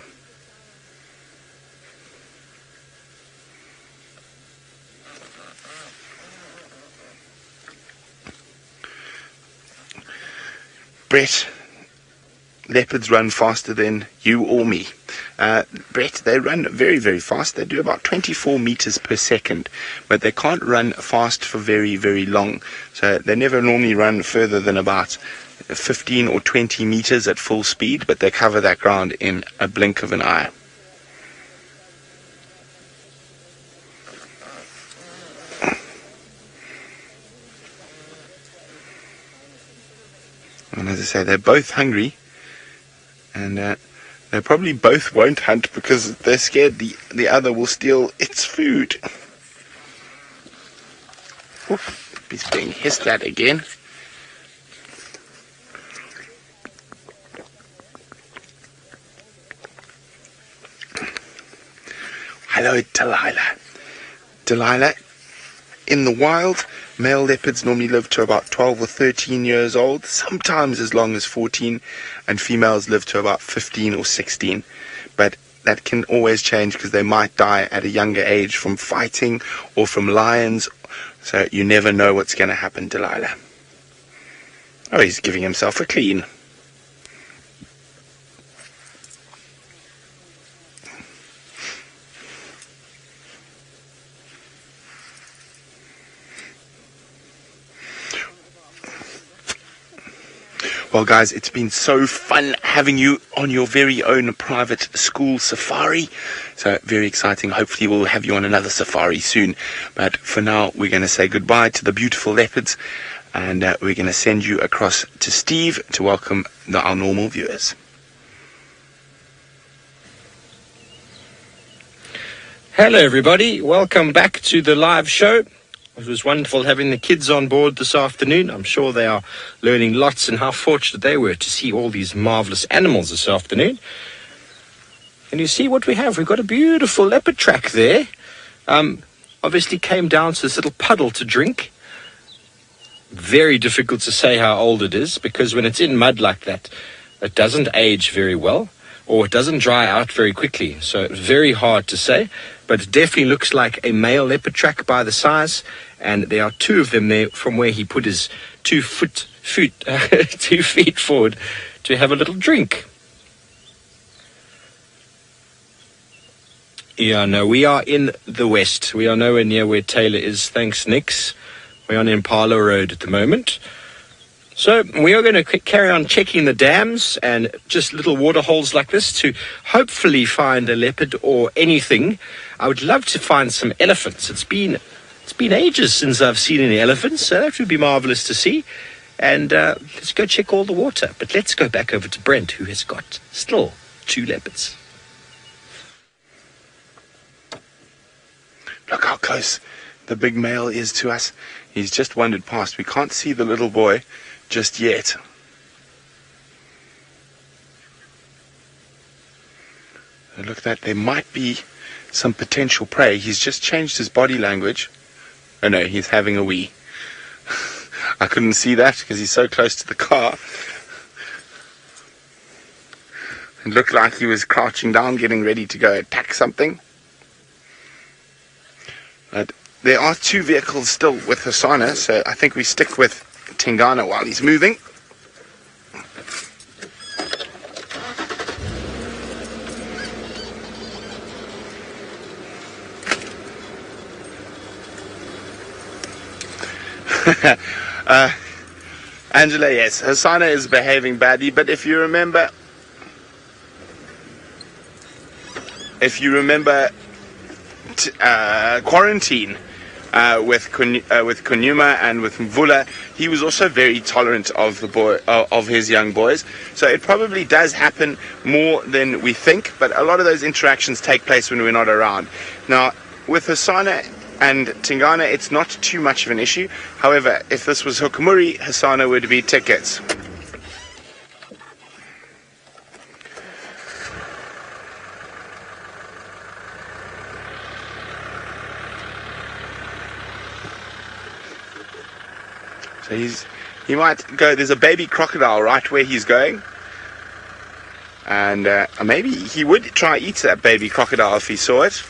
Brett, leopards run faster than you or me. Brett, they run very, very fast. They do about 24 meters per second, but they can't run fast for very, very long. So they never normally run further than about 15 or 20 meters at full speed, but they cover that ground in a blink of an eye. And as I say, they're both hungry, and they probably both won't hunt because they're scared the other will steal its food. Oof, he's being hissed at again. Hello, Delilah. Delilah, in the wild, male leopards normally live to about 12 or 13 years old, sometimes as long as 14, and females live to about 15 or 16. But that can always change because they might die at a younger age from fighting or from lions. So you never know what's going to happen, Delilah. Oh, he's giving himself a clean. Well, guys, it's been so fun having you on your very own private school safari. So, very exciting. Hopefully, we'll have you on another safari soon. But for now, we're going to say goodbye to the beautiful leopards. And we're going to send you across to Steve to welcome our normal viewers. Hello, everybody. Welcome back to the live show. It was wonderful having the kids on board this afternoon. I'm sure they are learning lots, and how fortunate they were to see all these marvelous animals this afternoon. And you see what we have. We've got a beautiful leopard track there. Obviously came down to this little puddle to drink. Very difficult to say how old it is, because when it's in mud like that, it doesn't age very well, or it doesn't dry out very quickly. So it's very hard to say, but it definitely looks like a male leopard track by the size. And there are two of them there from where he put his 2 feet forward to have a little drink. Yeah, no, we are in the west. We are nowhere near where Taylor is, thanks, Nix. We're on Impala Road at the moment. So we are going to carry on checking the dams and just little water holes like this to hopefully find a leopard or anything. I would love to find some elephants. It's been ages since I've seen any elephants, so that would be marvelous to see. And let's go check all the water. But let's go back over to Brent, who has got still 2 leopards. Look how close the big male is to us. He's just wandered past. We can't see the little boy just yet. Look at that. There might be some potential prey. He's just changed his body language. Oh no, he's having a wee. I couldn't see that because he's so close to the car. It looked like he was crouching down, getting ready to go attack something. But there are 2 vehicles still with Hosana, so I think we stick with Tingana while he's moving. Angela, yes, Hosana is behaving badly, but if you remember quarantine with Kunyuma and with Mvula, he was also very tolerant of of his young boys. So it probably does happen more than we think, but a lot of those interactions take place when we're not around. Now, with Hosana and Tingana, it's not too much of an issue. However, if this was Hukamuri, Hosana would be tickets. So he might go, there's a baby crocodile right where he's going. And maybe he would try eat that baby crocodile if he saw it.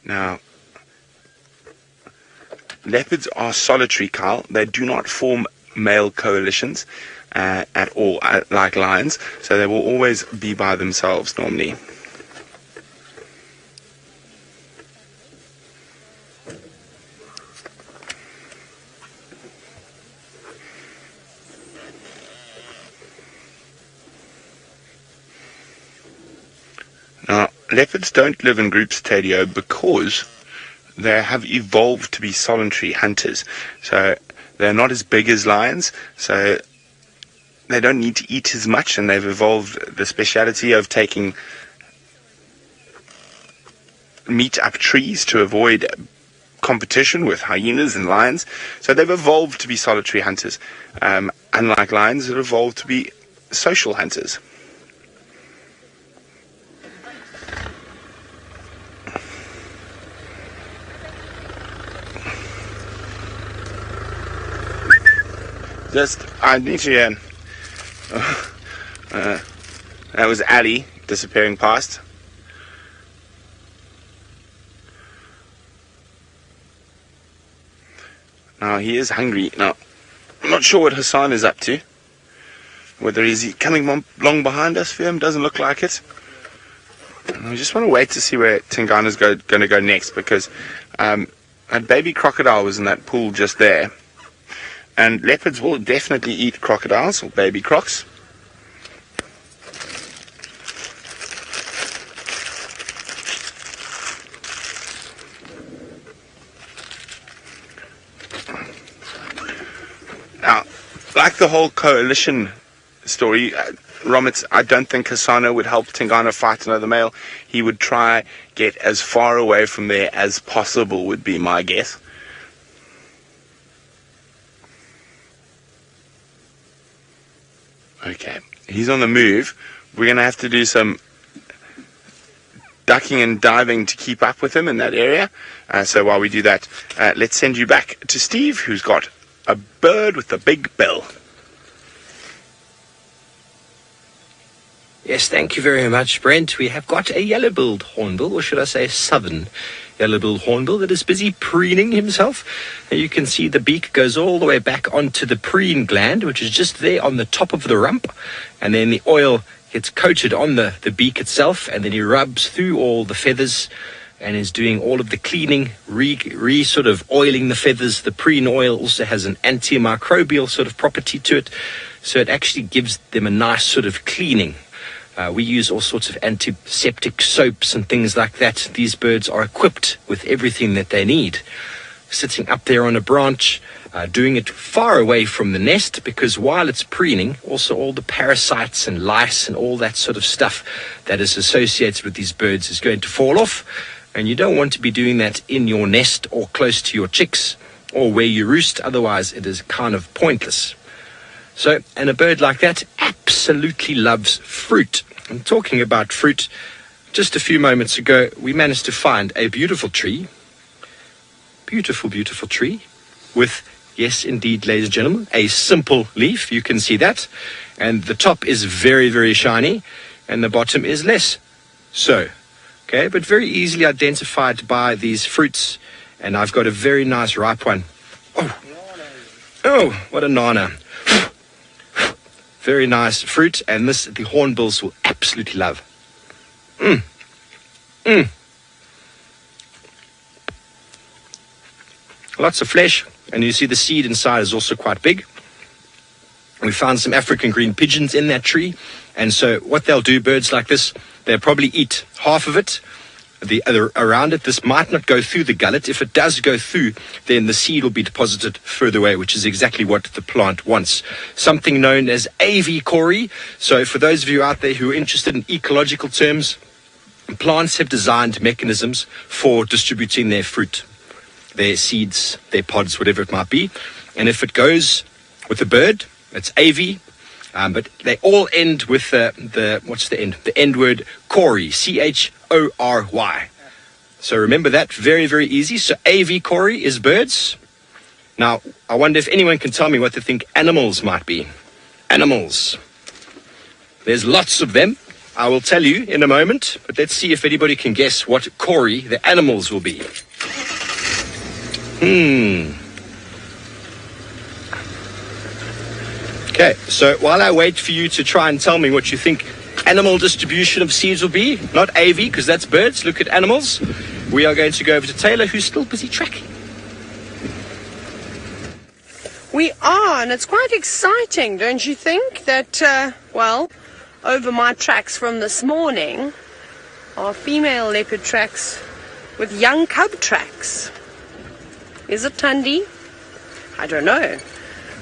Now, leopards are solitary, Kyle. They do not form male coalitions at all, like lions. So they will always be by themselves normally. Now, leopards don't live in groups, Tadio, because they have evolved to be solitary hunters. So they're not as big as lions, so they don't need to eat as much, and they've evolved the speciality of taking meat up trees to avoid competition with hyenas and lions. So they've evolved to be solitary hunters. Unlike lions, they've evolved to be social hunters. I need to, that was Ali disappearing past. Now, he is hungry. Now, I'm not sure what Hosana is up to. Whether he's coming along behind us for him, doesn't look like it. I just want to wait to see where Tingana's going to go next, because a baby crocodile was in that pool just there. And leopards will definitely eat crocodiles, or baby crocs. Now, like the whole coalition story, Romitz, I don't think Hosana would help Tingana fight another male. He would try get as far away from there as possible, would be my guess. Okay, he's on the move. We're going to have to do some ducking and diving to keep up with him in that area. So while we do that, let's send you back to Steve, who's got a bird with a big bill. Yes, thank you very much, Brent. We have got a yellow-billed hornbill, or should I say southern yellow-billed hornbill, that is busy preening himself. And you can see the beak goes all the way back onto the preen gland, which is just there on the top of the rump. And then the oil gets coated on the beak itself, and then he rubs through all the feathers and is doing all of the cleaning, sort of oiling the feathers. The preen oil also has an antimicrobial sort of property to it, so it actually gives them a nice sort of cleaning. We use all sorts of antiseptic soaps and things like that. These birds are equipped with everything that they need. Sitting up there on a branch, doing it far away from the nest, because while it's preening, also all the parasites and lice and all that sort of stuff that is associated with these birds is going to fall off. And you don't want to be doing that in your nest or close to your chicks or where you roost. Otherwise, it is kind of pointless. So, and a bird like that absolutely loves fruit. And talking about fruit, just a few moments ago, we managed to find a beautiful tree. Beautiful, beautiful tree with, yes, indeed, ladies and gentlemen, a simple leaf. You can see that. And the top is very, very shiny, and the bottom is less so. Okay, but very easily identified by these fruits. And I've got a very nice ripe one. Oh, what a nana. Very nice fruit, and this the hornbills will absolutely love. Lots of flesh, and you see the seed inside is also quite big. We found some African green pigeons in that tree, and so what they'll do, birds like this, they'll probably eat half of it. The other around it, this might not go through the gullet. If it does go through, then the seed will be deposited further away, which is exactly what the plant wants. Something known as avicory. So for those of you out there who are interested in ecological terms, plants have designed mechanisms for distributing their fruit, their seeds, their pods, whatever it might be. And if it goes with a bird, it's avi. But they all end with what's the end? The end word cory, C-H-O-R-Y. So remember that, very, very easy. So avicory is birds. Now, I wonder if anyone can tell me what they think animals might be. Animals. There's lots of them. I will tell you in a moment, but let's see if anybody can guess what cory the animals will be. Okay, so while I wait for you to try and tell me what you think animal distribution of seeds will be, not AV, because that's birds, look at animals, we are going to go over to Taylor, who's still busy tracking. We are, and it's quite exciting, don't you think? That, over my tracks from this morning are female leopard tracks with young cub tracks. Is it Tundi? I don't know.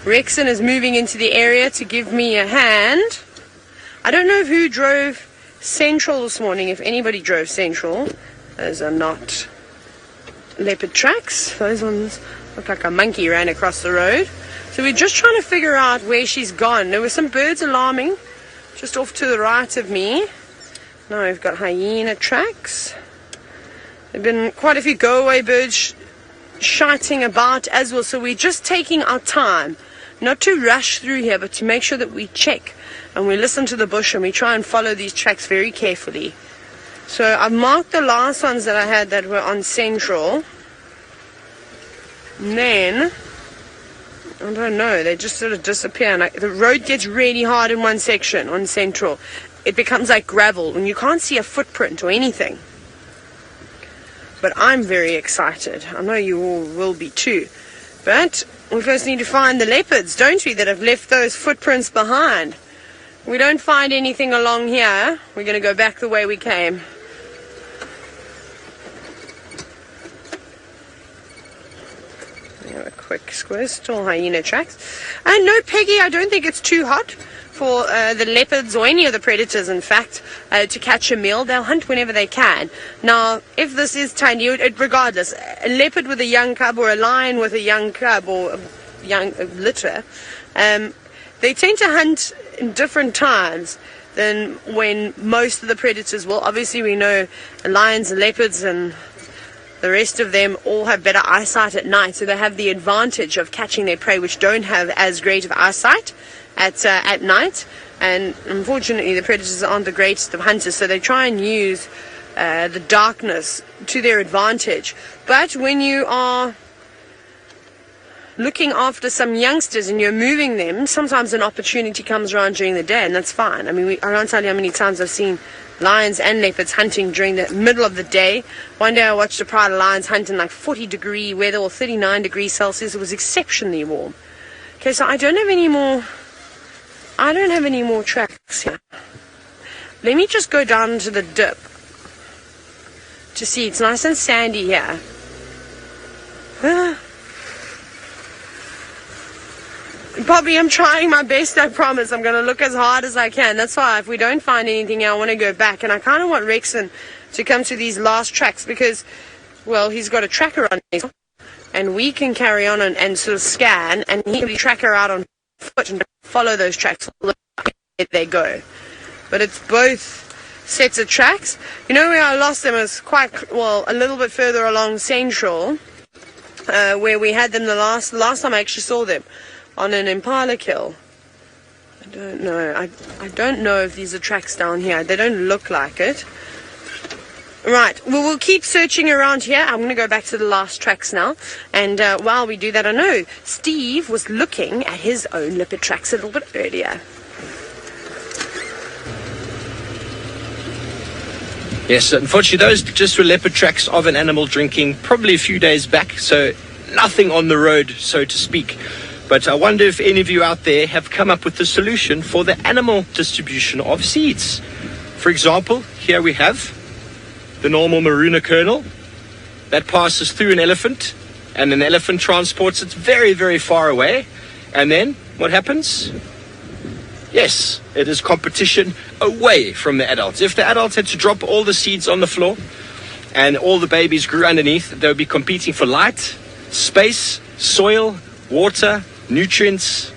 Rexon is moving into the area to give me a hand. I don't know who drove Central this morning, if anybody drove Central. Those are not leopard tracks. Those ones look like a monkey ran across the road. So we're just trying to figure out where she's gone. There were some birds alarming just off to the right of me. Now we've got hyena tracks. There have been quite a few go-away birds shiting about as well. So we're just taking our time, not to rush through here, but to make sure that we check and we listen to the bush and we try and follow these tracks very carefully. So I've marked the last ones that I had that were on Central. And then, I don't know, they just sort of disappear. Like, the road gets really hard in one section on Central. It becomes like gravel and you can't see a footprint or anything. But I'm very excited. I know you all will be too. But we first need to find the leopards, don't we, that have left those footprints behind. We don't find anything along here. We're going to go back the way we came. A quick squiz, still hyena tracks. And no, Peggy, I don't think it's too hot for the leopards or any of the predators, in fact, to catch a meal. They'll hunt whenever they can. Now, if this is tiny, regardless, a leopard with a young cub or a lion with a young cub or a young litter, they tend to hunt in different times than when most of the predators will. Obviously, we know lions and leopards and the rest of them all have better eyesight at night, so they have the advantage of catching their prey, which don't have as great of eyesight at night. And unfortunately, the predators aren't the greatest of hunters, so they try and use the darkness to their advantage. But when you are looking after some youngsters and you're moving them, sometimes an opportunity comes around during the day, and that's fine. I mean, I can't tell you how many times I've seen lions and leopards hunting during the middle of the day. One day I watched a pride of lions hunt in like 40-degree weather or 39 degrees Celsius. It was exceptionally warm. Okay, so I don't have any more tracks here. Let me just go down to the dip to see. It's nice and sandy here. Bobby, I'm trying my best, I promise. I'm going to look as hard as I can. That's why if we don't find anything, I want to go back. And I kind of want Rexon to come to these last tracks because, well, he's got a tracker on his, and we can carry on and sort of scan, and he can be tracker out on foot and follow those tracks where they go. But it's both sets of tracks. You know where I lost them is quite, well, a little bit further along Central, where we had them the last time I actually saw them. On an Impala kill. I don't know. I don't know if these are tracks down here. They don't look like it. Right. Well, we'll keep searching around here. I'm going to go back to the last tracks now. And while we do that, I know Steve was looking at his own leopard tracks a little bit earlier. Yes, unfortunately, those just were leopard tracks of an animal drinking probably a few days back. So nothing on the road, so to speak. But I wonder if any of you out there have come up with the solution for the animal distribution of seeds. For example, here we have the normal maruna kernel that passes through an elephant, and an elephant transports it very, very far away. And then what happens? Yes, it is competition away from the adults. If the adults had to drop all the seeds on the floor and all the babies grew underneath, they would be competing for light, space, soil, water, nutrients,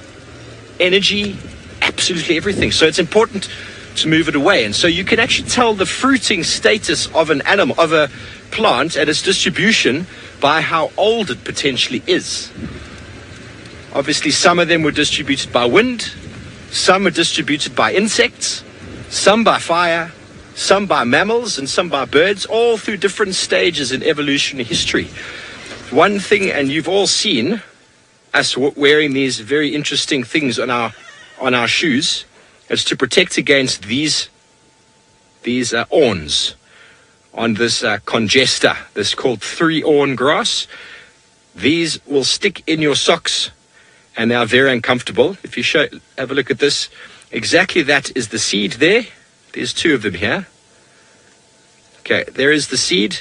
energy, absolutely everything. So it's important to move it away. And so you can actually tell the fruiting status of an animal, of a plant, and its distribution by how old it potentially is. Obviously, some of them were distributed by wind, some are distributed by insects, some by fire, some by mammals, and some by birds, all through different stages in evolutionary history. One thing, and you've all seen us wearing these very interesting things on our shoes, is to protect against these awns on this congesta, this called 3-awn grass. These will stick in your socks and they are very uncomfortable. If you have a look at this, exactly that is the seed there. There's 2 of them here. Okay, there is the seed,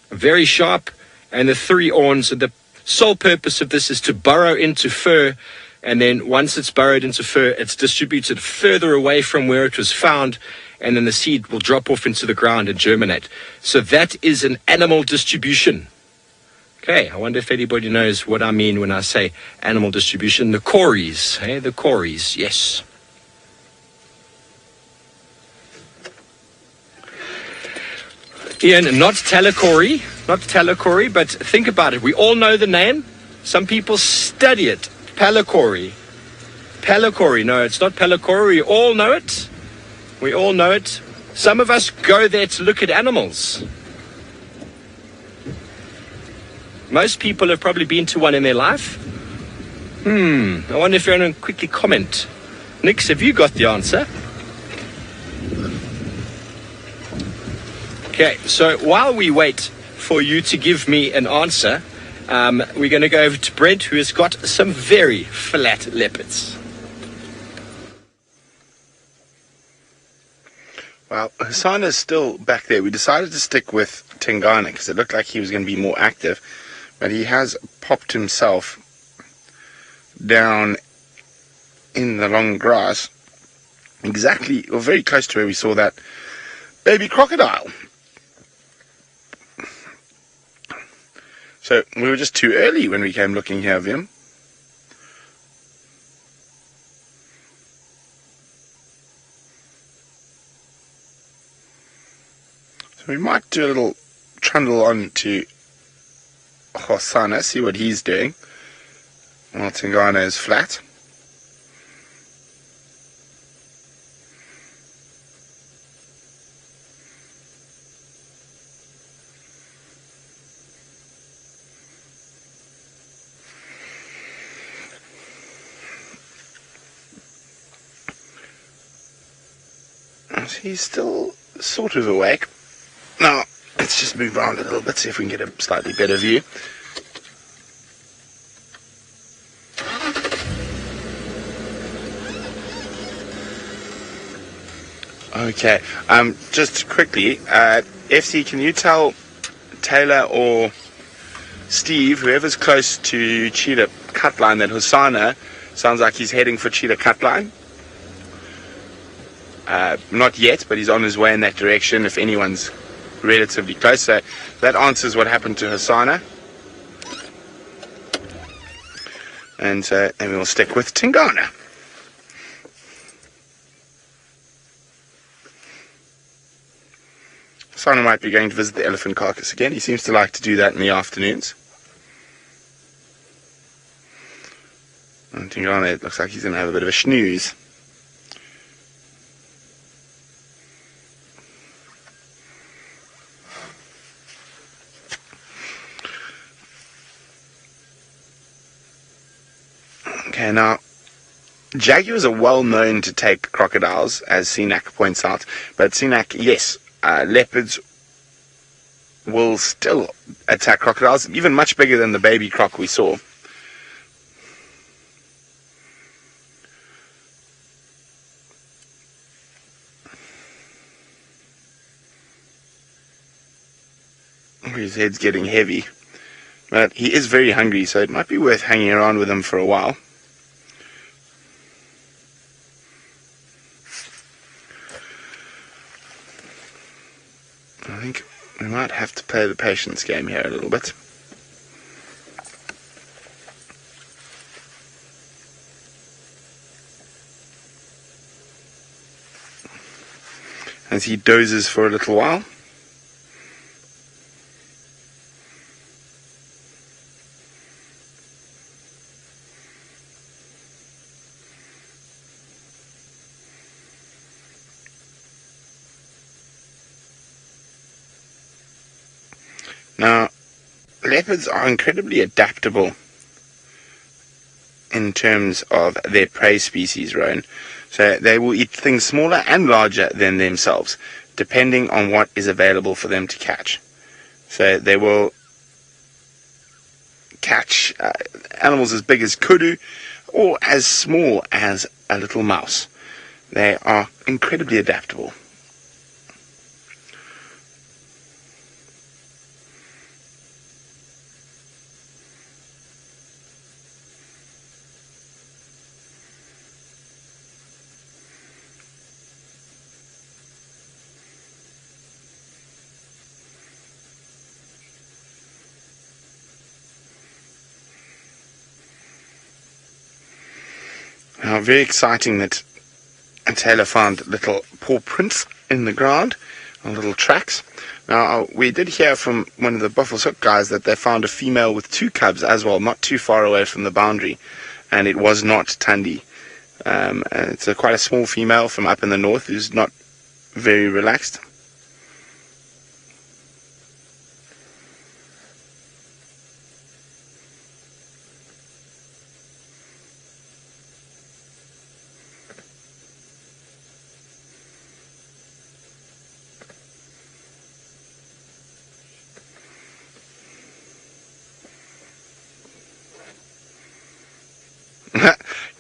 very sharp, and the 3 awns. The sole purpose of this is to burrow into fur, and then once it's burrowed into fur, it's distributed further away from where it was found, and then the seed will drop off into the ground and germinate. So that is an animal distribution. Okay, I wonder if anybody knows what I mean when I say animal distribution. The cories, the cories, yes. Ian, not Talacory, but think about it. We all know the name. Some people study it. Palakori. Palakori. No, it's not Palakori. We all know it. We all know it. Some of us go there to look at animals. Most people have probably been to one in their life. I wonder if you want to quickly comment. Nix, have you got the answer? Okay, so while we wait for you to give me an answer, we're going to go over to Brent, who has got some very flat leopards. Well, Hosana's still back there. We decided to stick with Tingana because it looked like he was going to be more active, but he has popped himself down in the long grass, exactly, or very close to where we saw that baby crocodile. So we were just too early when we came looking here of him. So we might do a little trundle on to Hosana, see what he's doing, while Tingana is flat. He's still sort of awake. Now, let's just move around a little bit, see if we can get a slightly better view. Okay, just quickly, FC, can you tell Taylor or Steve, whoever's close to cheetah cutline, that Hosana sounds like he's heading for cheetah cutline? Not yet, but he's on his way in that direction if anyone's relatively close. So that answers what happened to Hosana. And we'll stick with Tingana. Hosana might be going to visit the elephant carcass again. He seems to like to do that in the afternoons. And Tingana, it looks like he's going to have a bit of a snooze. Okay, now, jaguars are well known to take crocodiles, as Sinak points out, but Sinak, yes, leopards will still attack crocodiles, even much bigger than the baby croc we saw. His head's getting heavy, but he is very hungry, so it might be worth hanging around with him for a while. I think we might have to play the patience game here a little bit. As he dozes for a little while. Now, leopards are incredibly adaptable in terms of their prey species, Rowan. So they will eat things smaller and larger than themselves, depending on what is available for them to catch. So they will catch animals as big as kudu or as small as a little mouse. They are incredibly adaptable. Now, very exciting that Taylor found little paw prints in the ground. little tracks. Now, we did hear from one of the Buffalo's Hook guys that they found a female with 2 cubs as well, not too far away from the boundary, and it was not Tundi. And it's quite a small female from up in the north who's not very relaxed.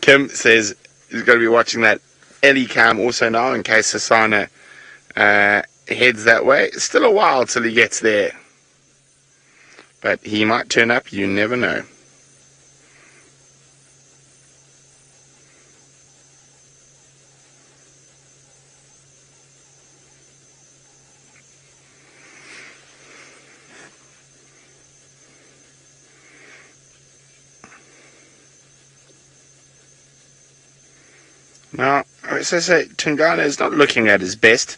Kim says he's going to be watching that Ellie cam also now in case Hosana heads that way. It's still a while till he gets there, but he might turn up, you never know. Now, as I say, Tingana is not looking at his best.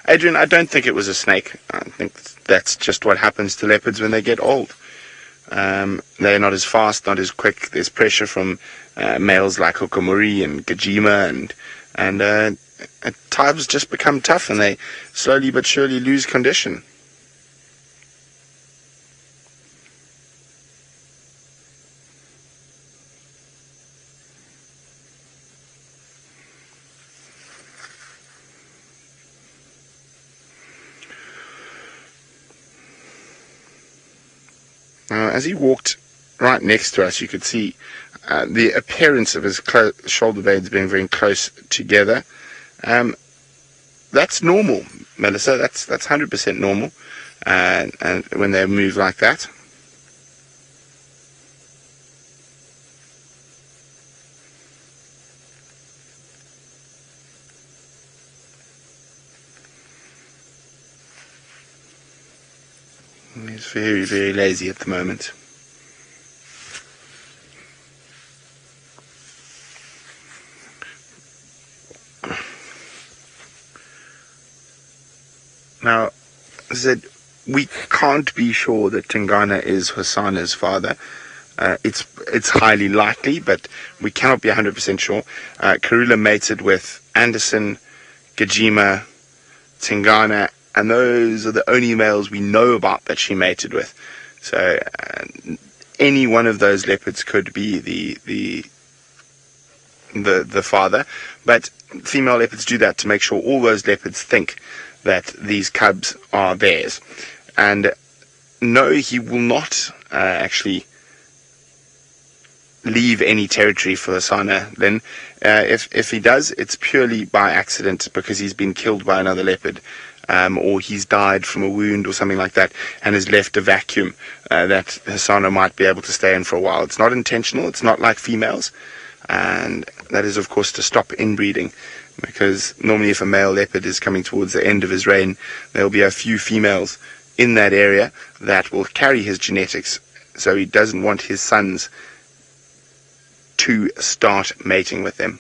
Adrian, I don't think it was a snake. I think that's just what happens to leopards when they get old. They're not as fast, not as quick. There's pressure from males like Hukamuri and Djuma, and at times just become tough, and they slowly but surely lose condition. As he walked right next to us, you could see the appearance of his shoulder blades being very close together. That's normal, Melissa. That's 100% normal, and when they move like that. He's very, very lazy at the moment. Now, as I said, we can't be sure that Tingana is Hosana's father. It's highly likely, but we cannot be 100% sure. Karula mated with Anderson, Gajima, Tingana, and those are the only males we know about that she mated with. So any one of those leopards could be the father, but female leopards do that to make sure all those leopards think that these cubs are theirs. And no, he will not actually leave any territory for Hosana. Then if he does, it's purely by accident because he's been killed by another leopard. Or he's died from a wound or something like that and has left a vacuum that Hosana might be able to stay in for a while. It's not intentional. It's not like females. And that is, of course, to stop inbreeding, because normally if a male leopard is coming towards the end of his reign, there will be a few females in that area that will carry his genetics, so he doesn't want his sons to start mating with them.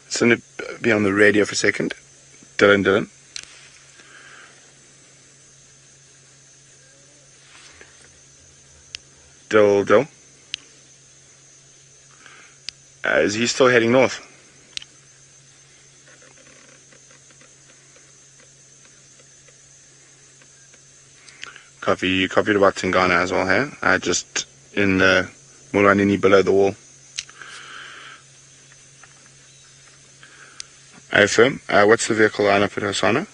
So I'm going to be on the radio for a second. Dylan. Dill. Is he still heading north? You copied about Tingana as well here. Just in the Mulanini below the wall. Affirm. What's the vehicle lineup at Hosana?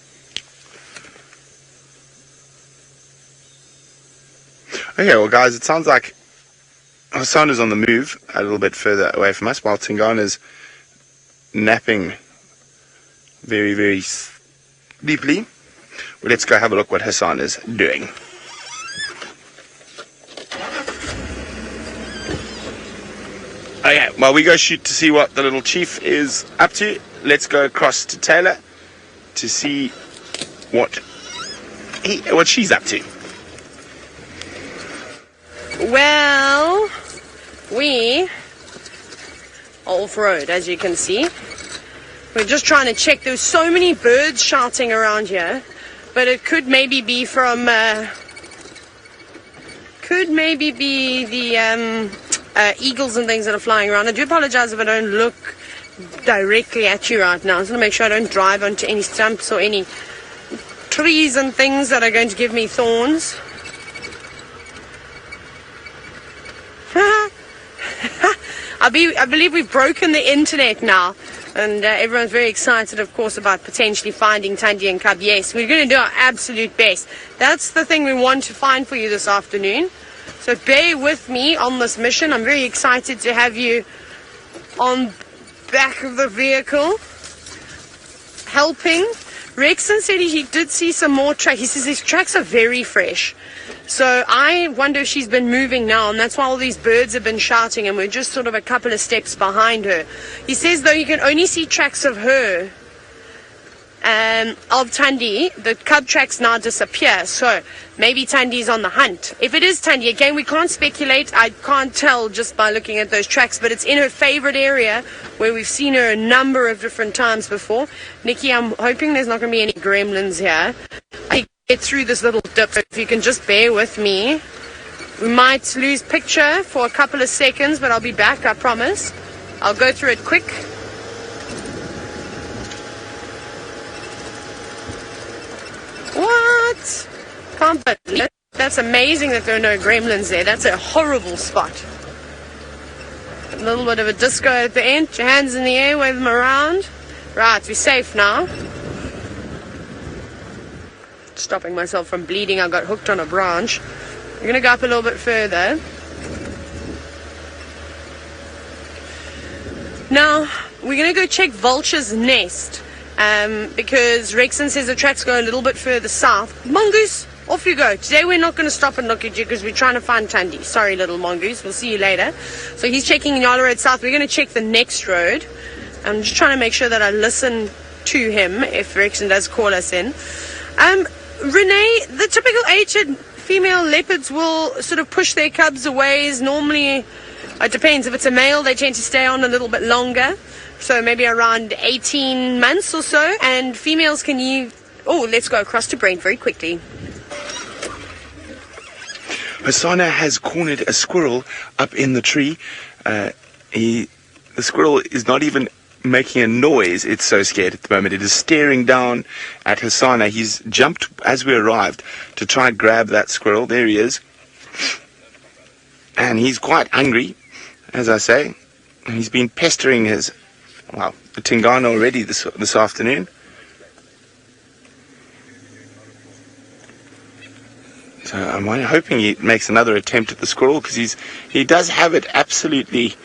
Okay, well guys, it sounds like Hosana's on the move a little bit further away from us, while Tingana's napping very, very deeply. Well, let's go have a look what Hosana's doing. Okay, while we go shoot to see what the little chief is up to, let's go across to Taylor to see what she's up to. Well, we off-road, as you can see. We're just trying to check. There's so many birds shouting around here, but it could maybe be from the eagles and things that are flying around. I do apologize if I don't look directly at you right now. I just want to make sure I don't drive onto any stumps or any trees and things that are going to give me thorns. I believe we've broken the internet now, and everyone's very excited, of course, about potentially finding Thandi and Cub. Yes, we're going to do our absolute best. That's the thing we want to find for you this afternoon. So bear with me on this mission. I'm very excited to have you on back of the vehicle helping. Rexon said he did see some more tracks. He says his tracks are very fresh. So I wonder if she's been moving now, and that's why all these birds have been shouting, and we're just sort of a couple of steps behind her. He says, though, you can only see tracks of her, of Thandi. The cub tracks now disappear, so maybe Thandi's on the hunt. If it is Thandi, again, we can't speculate. I can't tell just by looking at those tracks, but it's in her favorite area where we've seen her a number of different times before. Nikki, I'm hoping there's not going to be any gremlins here. I get through this little dip, so if you can just bear with me. We might lose picture for a couple of seconds, but I'll be back, I promise. I'll go through it quick. What? Can't believe it. That's amazing that there are no gremlins there. That's a horrible spot. A little bit of a disco at the end. Your hands in the air, wave them around. Right, we're safe now. Stopping myself from bleeding. I got hooked on a branch. We're going to go up a little bit further. Now, we're going to go check Vulture's nest. Because Rexon says the tracks go a little bit further south. Mongoose, off you go. Today we're not going to stop and look at you because we're trying to find Thandi. Sorry, little mongoose. We'll see you later. So he's checking Nyala Road South. We're going to check the next road. I'm just trying to make sure that I listen to him if Rexon does call us in. Renee, the typical age female leopards will sort of push their cubs away. Normally, it depends. If it's a male, they tend to stay on a little bit longer. So maybe around 18 months or so. And females can you... Oh, let's go across to Brent very quickly. Hosana has cornered a squirrel up in the tree. The squirrel is not even making a noise. It's so scared at the moment. It is staring down at Hosana. He's jumped as we arrived to try and grab that squirrel. There he is. And he's quite hungry, as I say. He's been pestering his... Wow, the Tingana already this afternoon. So I'm hoping he makes another attempt at the squirrel, because he does have it absolutely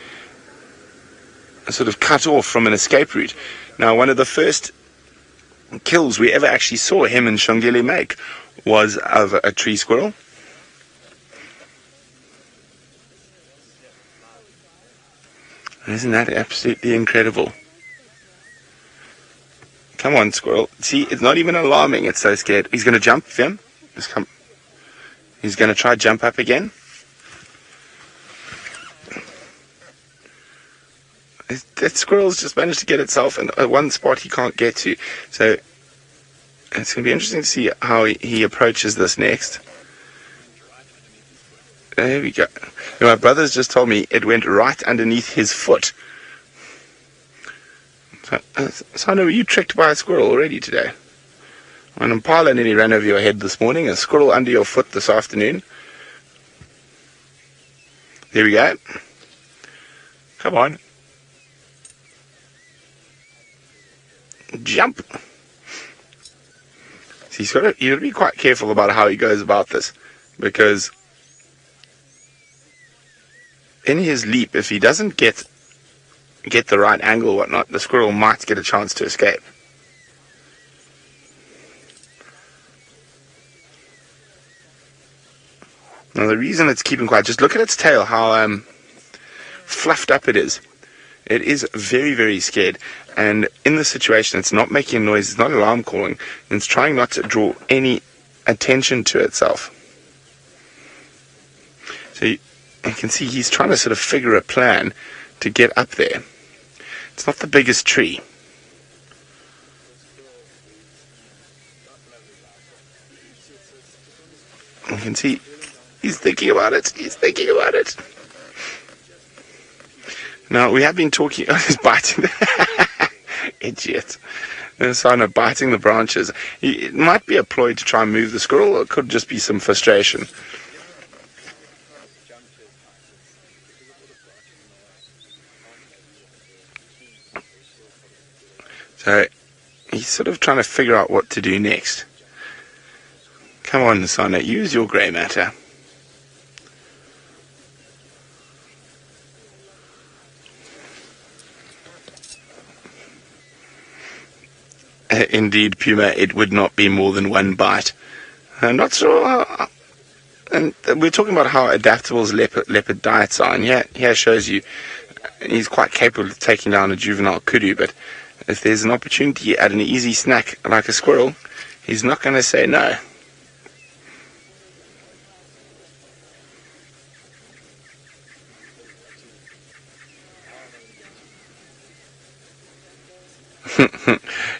sort of cut off from an escape route. Now, one of the first kills we ever actually saw him and Shongile make was of a tree squirrel. Isn't that absolutely incredible? Come on, squirrel. See, it's not even alarming. It's so scared. He's going to jump, Fim. Just come. He's going to try jump up again. That squirrel's just managed to get itself in one spot he can't get to. So it's going to be interesting to see how he approaches this next. There we go. My brother's just told me it went right underneath his foot. So I know, were you tricked by a squirrel already today? An Impala nearly ran over your head this morning, a squirrel under your foot this afternoon. There we go. Come on. Jump. See, you've got to be quite careful about how he goes about this, because in his leap, if he doesn't get the right angle or whatnot, the squirrel might get a chance to escape. Now, the reason it's keeping quiet, just look at its tail, how fluffed up it is. It is very, very scared. And in this situation, it's not making a noise, it's not alarm calling, and it's trying not to draw any attention to itself. So you can see he's trying to sort of figure a plan to get up there. It's not the biggest tree. You can see he's thinking about it. He's thinking about it. Now, we have been talking... Oh, he's biting. Idiot. Hosana biting the branches. It might be a ploy to try and move the squirrel, or it could just be some frustration. So, he's sort of trying to figure out what to do next. Come on, Hosana, use your grey matter. Indeed, Puma, it would not be more than one bite. I'm not sure. And we're talking about how adaptable leopard diets are, and here shows you he's quite capable of taking down a juvenile kudu, but if there's an opportunity at an easy snack like a squirrel, he's not going to say no.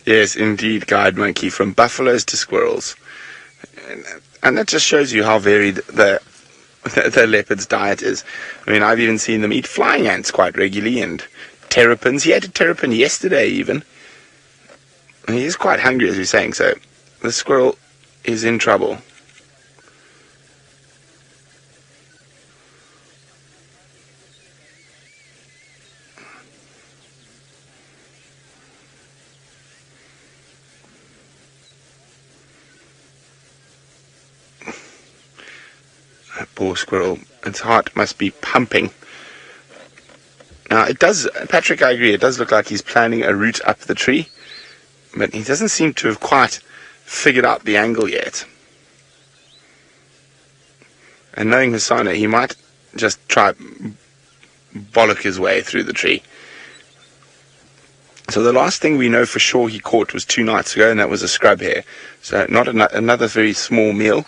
Yes, indeed, guide monkey, from buffaloes to squirrels. And that just shows you how varied the leopard's diet is. I mean, I've even seen them eat flying ants quite regularly, and terrapins. He ate a terrapin yesterday even. And he is quite hungry, as we're saying, so the squirrel is in trouble. That poor squirrel, its heart must be pumping. Now, it does, Patrick, I agree, it does look like he's planning a route up the tree, but he doesn't seem to have quite figured out the angle yet. And knowing Hosana, he might just try bollock his way through the tree. So the last thing we know for sure he caught was 2 nights ago, and that was a scrub hare. So not another very small meal.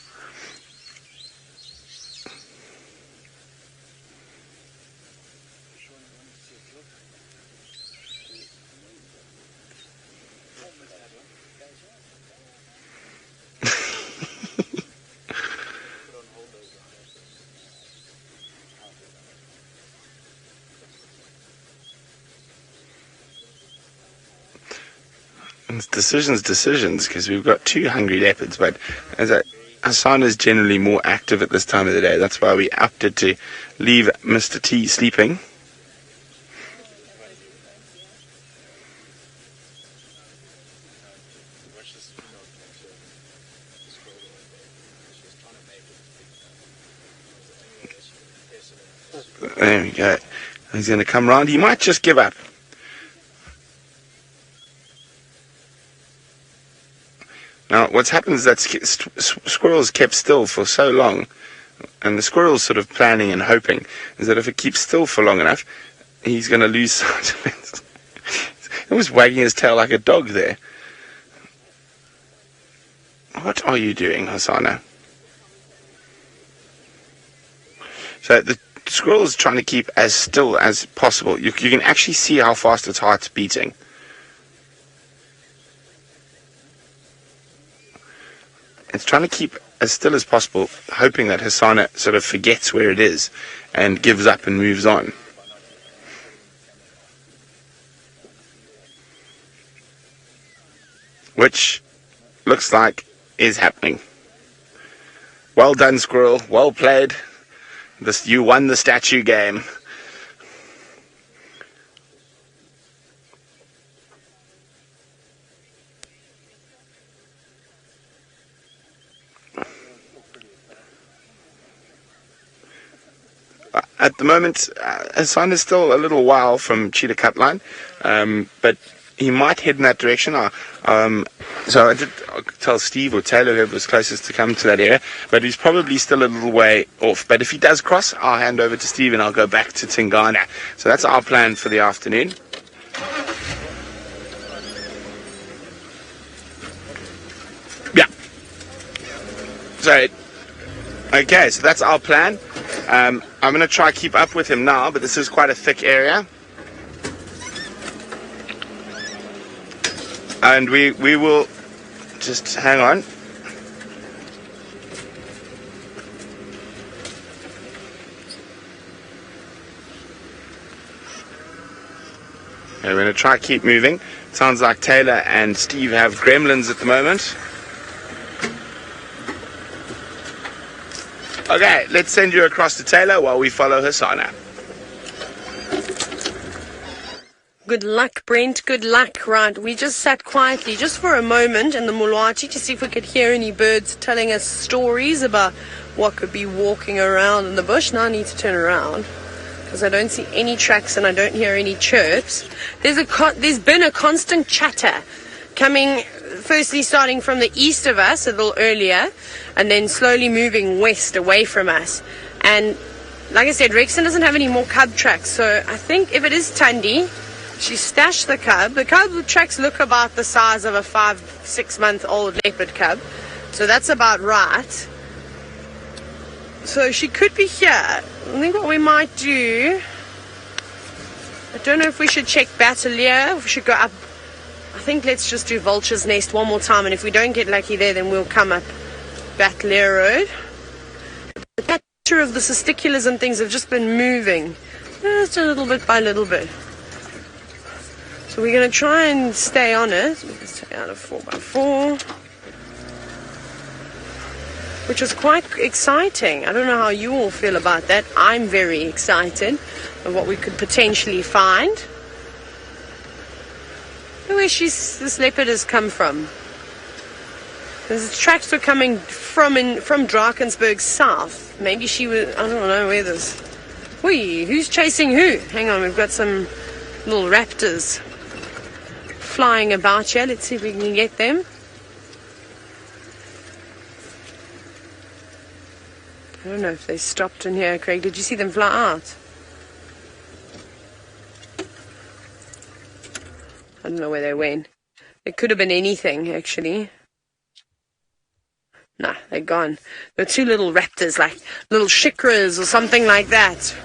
It's decisions, because we've got 2 hungry leopards, but Hosana is generally more active at this time of the day. That's why we opted to leave Mr. T sleeping. There we go. He's going to come round. He might just give up. Now, what's happened is that squirrels kept still for so long, and the squirrel's sort of planning and hoping, is that if it keeps still for long enough, he's going to lose sight of it. He was wagging his tail like a dog there. What are you doing, Hosana? So the squirrel is trying to keep as still as possible. You can actually see how fast its heart's beating. It's trying to keep as still as possible, hoping that Hosana sort of forgets where it is and gives up and moves on. Which looks like is happening. Well done, squirrel. Well played. You won the statue game. At the moment, Hosana is still a little while from cheetah cut line, but he might head in that direction. So I did tell Steve or Taylor, whoever was closest, to come to that area, but he's probably still a little way off. But if he does cross, I'll hand over to Steve and I'll go back to Tingana. So that's our plan for the afternoon. Yeah. So, okay, so that's our plan. I'm going to try keep up with him now, but this is quite a thick area. And we will just hang on. Okay, we're going to try keep moving. Sounds like Taylor and Steve have gremlins at the moment. Okay, let's send you across to Taylor while we follow Hosana. Good luck, Brent. Good luck. Right, we just sat quietly just for a moment in the Mulwati to see if we could hear any birds telling us stories about what could be walking around in the bush. Now I need to turn around because I don't see any tracks and I don't hear any chirps. There's been a constant chatter coming, firstly starting from the east of us a little earlier and then slowly moving west away from us. And like I said, Rexon doesn't have any more cub tracks, so I think if it is Tundi, she stashed the cub. The cub tracks look about the size of a 5-6 month old leopard cub, so that's about right. So she could be here. I think what we might do, I don't know if we should check Battalier, if we should go up. I think let's just do Vulture's Nest one more time, and if we don't get lucky there, then we'll come up Battalier Road. The picture of the testiculars and things have just been moving just a little bit by little bit. So we're going to try and stay on it. Let's take out a 4x4. Which was quite exciting. I don't know how you all feel about that. I'm very excited of what we could potentially find. Where this leopard has come from. The tracks were coming from Drakensberg south. Maybe she was, I don't know where this. Who's chasing who? Hang on, we've got some little raptors flying about here. Let's see if we can get them. I don't know if they stopped in here, Craig. Did you see them fly out? I don't know where they went. It could have been anything, actually. Nah, they're gone. They're two little raptors, like little shikras or something like that.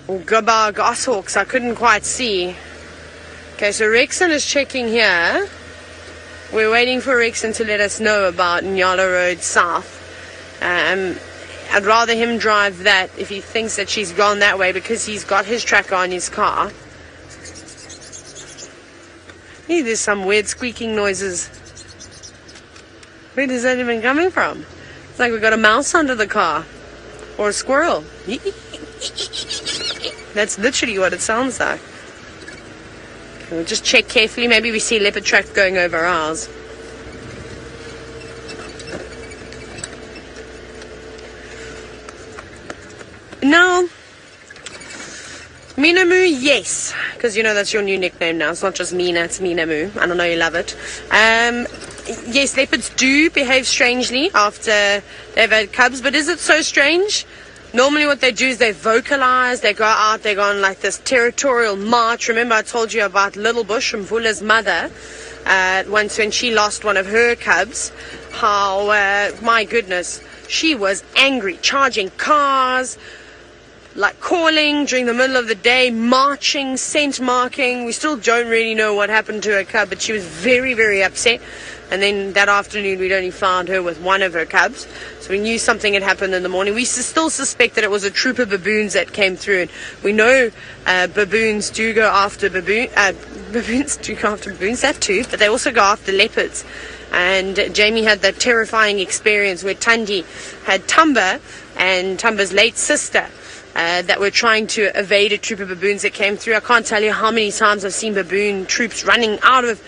Or gabba goshawks, I couldn't quite see. Okay, so Rexon is checking here. We're waiting for Rexon to let us know about Nyala Road South. I'd rather him drive that if he thinks that she's gone that way, because he's got his tracker on his car. Hey, there's some weird squeaking noises. Where is that even coming from? It's like we've got a mouse under the car. Or a squirrel. That's literally what it sounds like. We'll just check carefully. Maybe we see a leopard track going over ours. Now, Minamu, yes, because you know that's your new nickname now. It's not just Mina, it's Minamu. I don't know, you love it. Yes, leopards do behave strangely after they've had cubs, but is it so strange? Normally what they do is they vocalize, they go out, they go on like this territorial march. Remember I told you about Little Bush, Mvula's mother, once when she lost one of her cubs, how, my goodness, she was angry, charging cars, like calling during the middle of the day, marching, scent marking. We still don't really know what happened to her cub, but she was very, very upset. And then that afternoon we'd only found her with one of her cubs, so we knew something had happened in the morning. We still suspect that it was a troop of baboons that came through, and we know baboons do go after baboons do go after baboons, that too, but they also go after leopards. And Jamie had that terrifying experience where Tundi had Tumba and Tumba's late sister that were trying to evade a troop of baboons that came through. I can't tell you how many times I've seen baboon troops running out of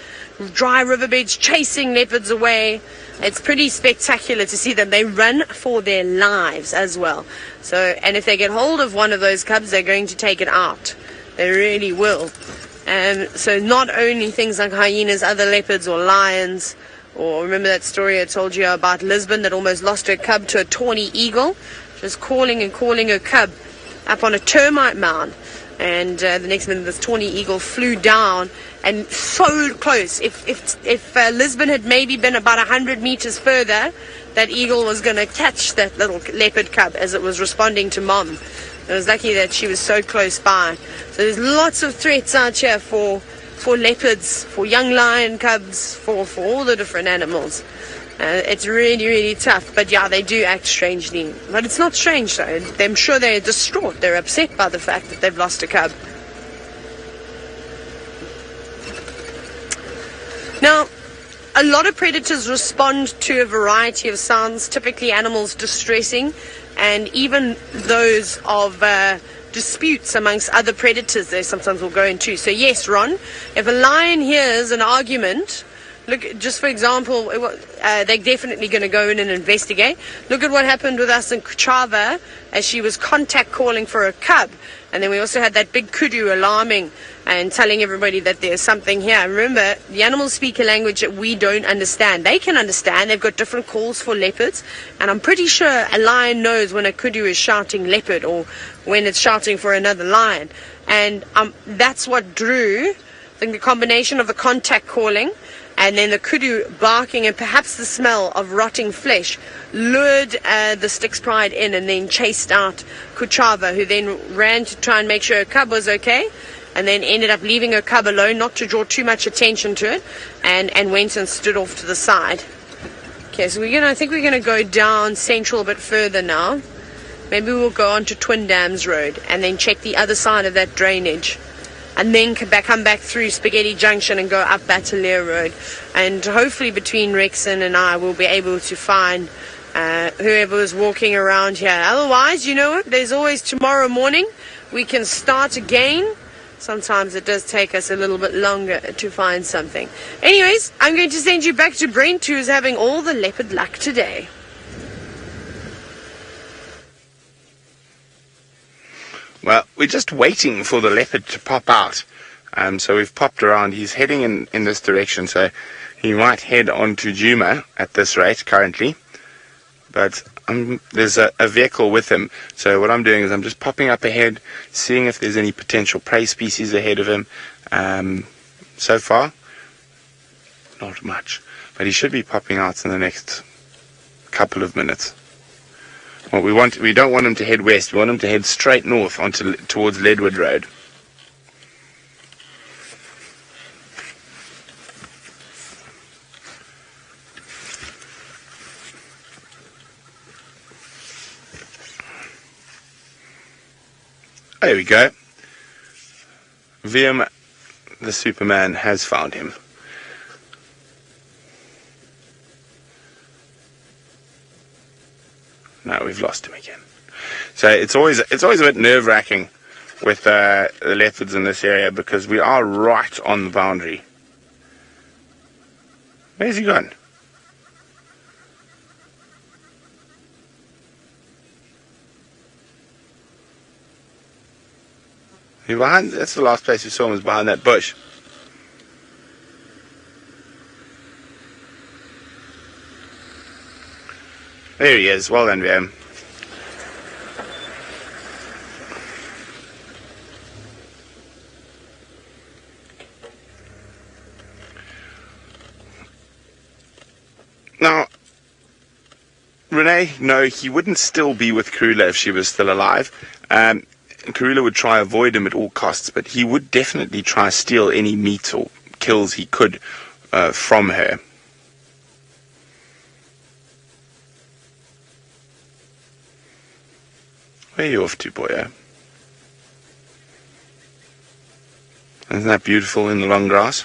dry riverbeds, chasing leopards away. It's pretty spectacular to see them. They run for their lives as well. So, and if they get hold of one of those cubs, they're going to take it out. They really will. So not only things like hyenas, other leopards or lions, or remember that story I told you about Lisbon that almost lost her cub to a tawny eagle? She was calling and calling her cub up on a termite mound. And the next minute this tawny eagle flew down, and so close. If Lisbon had maybe been about 100 meters further, that eagle was going to catch that little leopard cub as it was responding to mom. It was lucky that she was so close by. So there's lots of threats out here for for leopards, for young lion cubs, for all the different animals. It's really, really tough. But yeah, they do act strangely. But it's not strange though. I'm sure they're distraught. They're upset by the fact that they've lost a cub. Now, a lot of predators respond to a variety of sounds, typically animals distressing, and even those of disputes amongst other predators they sometimes will go into. So yes, Ron, if a lion hears an argument, look, just for example, they're definitely going to go in and investigate. Look at what happened with us in Chitwa as she was contact calling for a cub. And then we also had that big kudu alarming and telling everybody that there's something here. Remember, the animals speak a language that we don't understand. They can understand. They've got different calls for leopards. And I'm pretty sure a lion knows when a kudu is shouting leopard or when it's shouting for another lion. And that's what drew, I think, the combination of the contact calling and then the kudu barking and perhaps the smell of rotting flesh lured the Styx pride in and then chased out Kuchava, who then ran to try and make sure her cub was okay, and then ended up leaving her cub alone, not to draw too much attention to it, and went and stood off to the side. Okay, so I think we're gonna go down Central a bit further now. Maybe we'll go on to Twin Dams Road and then check the other side of that drainage. And then come back through Spaghetti Junction and go up Battalier Road. And hopefully between Rexon and I will be able to find whoever is walking around here. Otherwise, you know what? There's always tomorrow morning. We can start again. Sometimes it does take us a little bit longer to find something. Anyways, I'm going to send you back to Brent, who's having all the leopard luck today. Well, we're just waiting for the leopard to pop out. So we've popped around. He's heading in this direction, so he might head on to Djuma at this rate currently. But there's a vehicle with him. So what I'm doing is I'm just popping up ahead, seeing if there's any potential prey species ahead of him. So far, not much. But he should be popping out in the next couple of minutes. Well, we don't want him to head west. We want him to head straight north towards Leadwood Road. There we go. VM, the Superman, has found him. No, we've lost him again. So it's always a bit nerve-wracking with the leopards in this area because we are right on the boundary. Where's he gone? He's behind. That's the last place we saw him, was behind that bush. There he is. Well done, VM. Now, Renee, no, he wouldn't still be with Kruger if she was still alive. Kruger would try avoid him at all costs, but he would definitely try steal any meat or kills he could from her. Where are you off to, boyo? Isn't that beautiful in the long grass?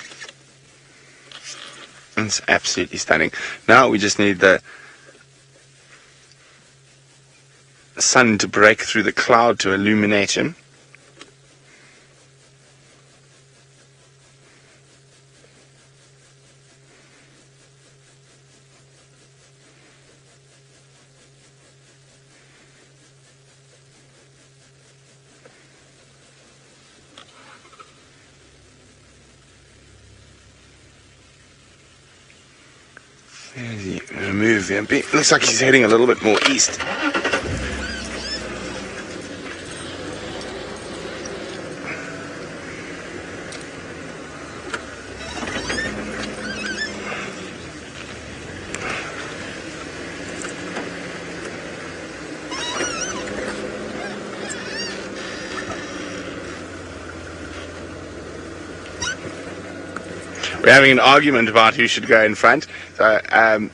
It's absolutely stunning. Now we just need the sun to break through the cloud to illuminate him. There's the remove him. Looks like he's heading a little bit more east. We're having an argument about who should go in front. So, hang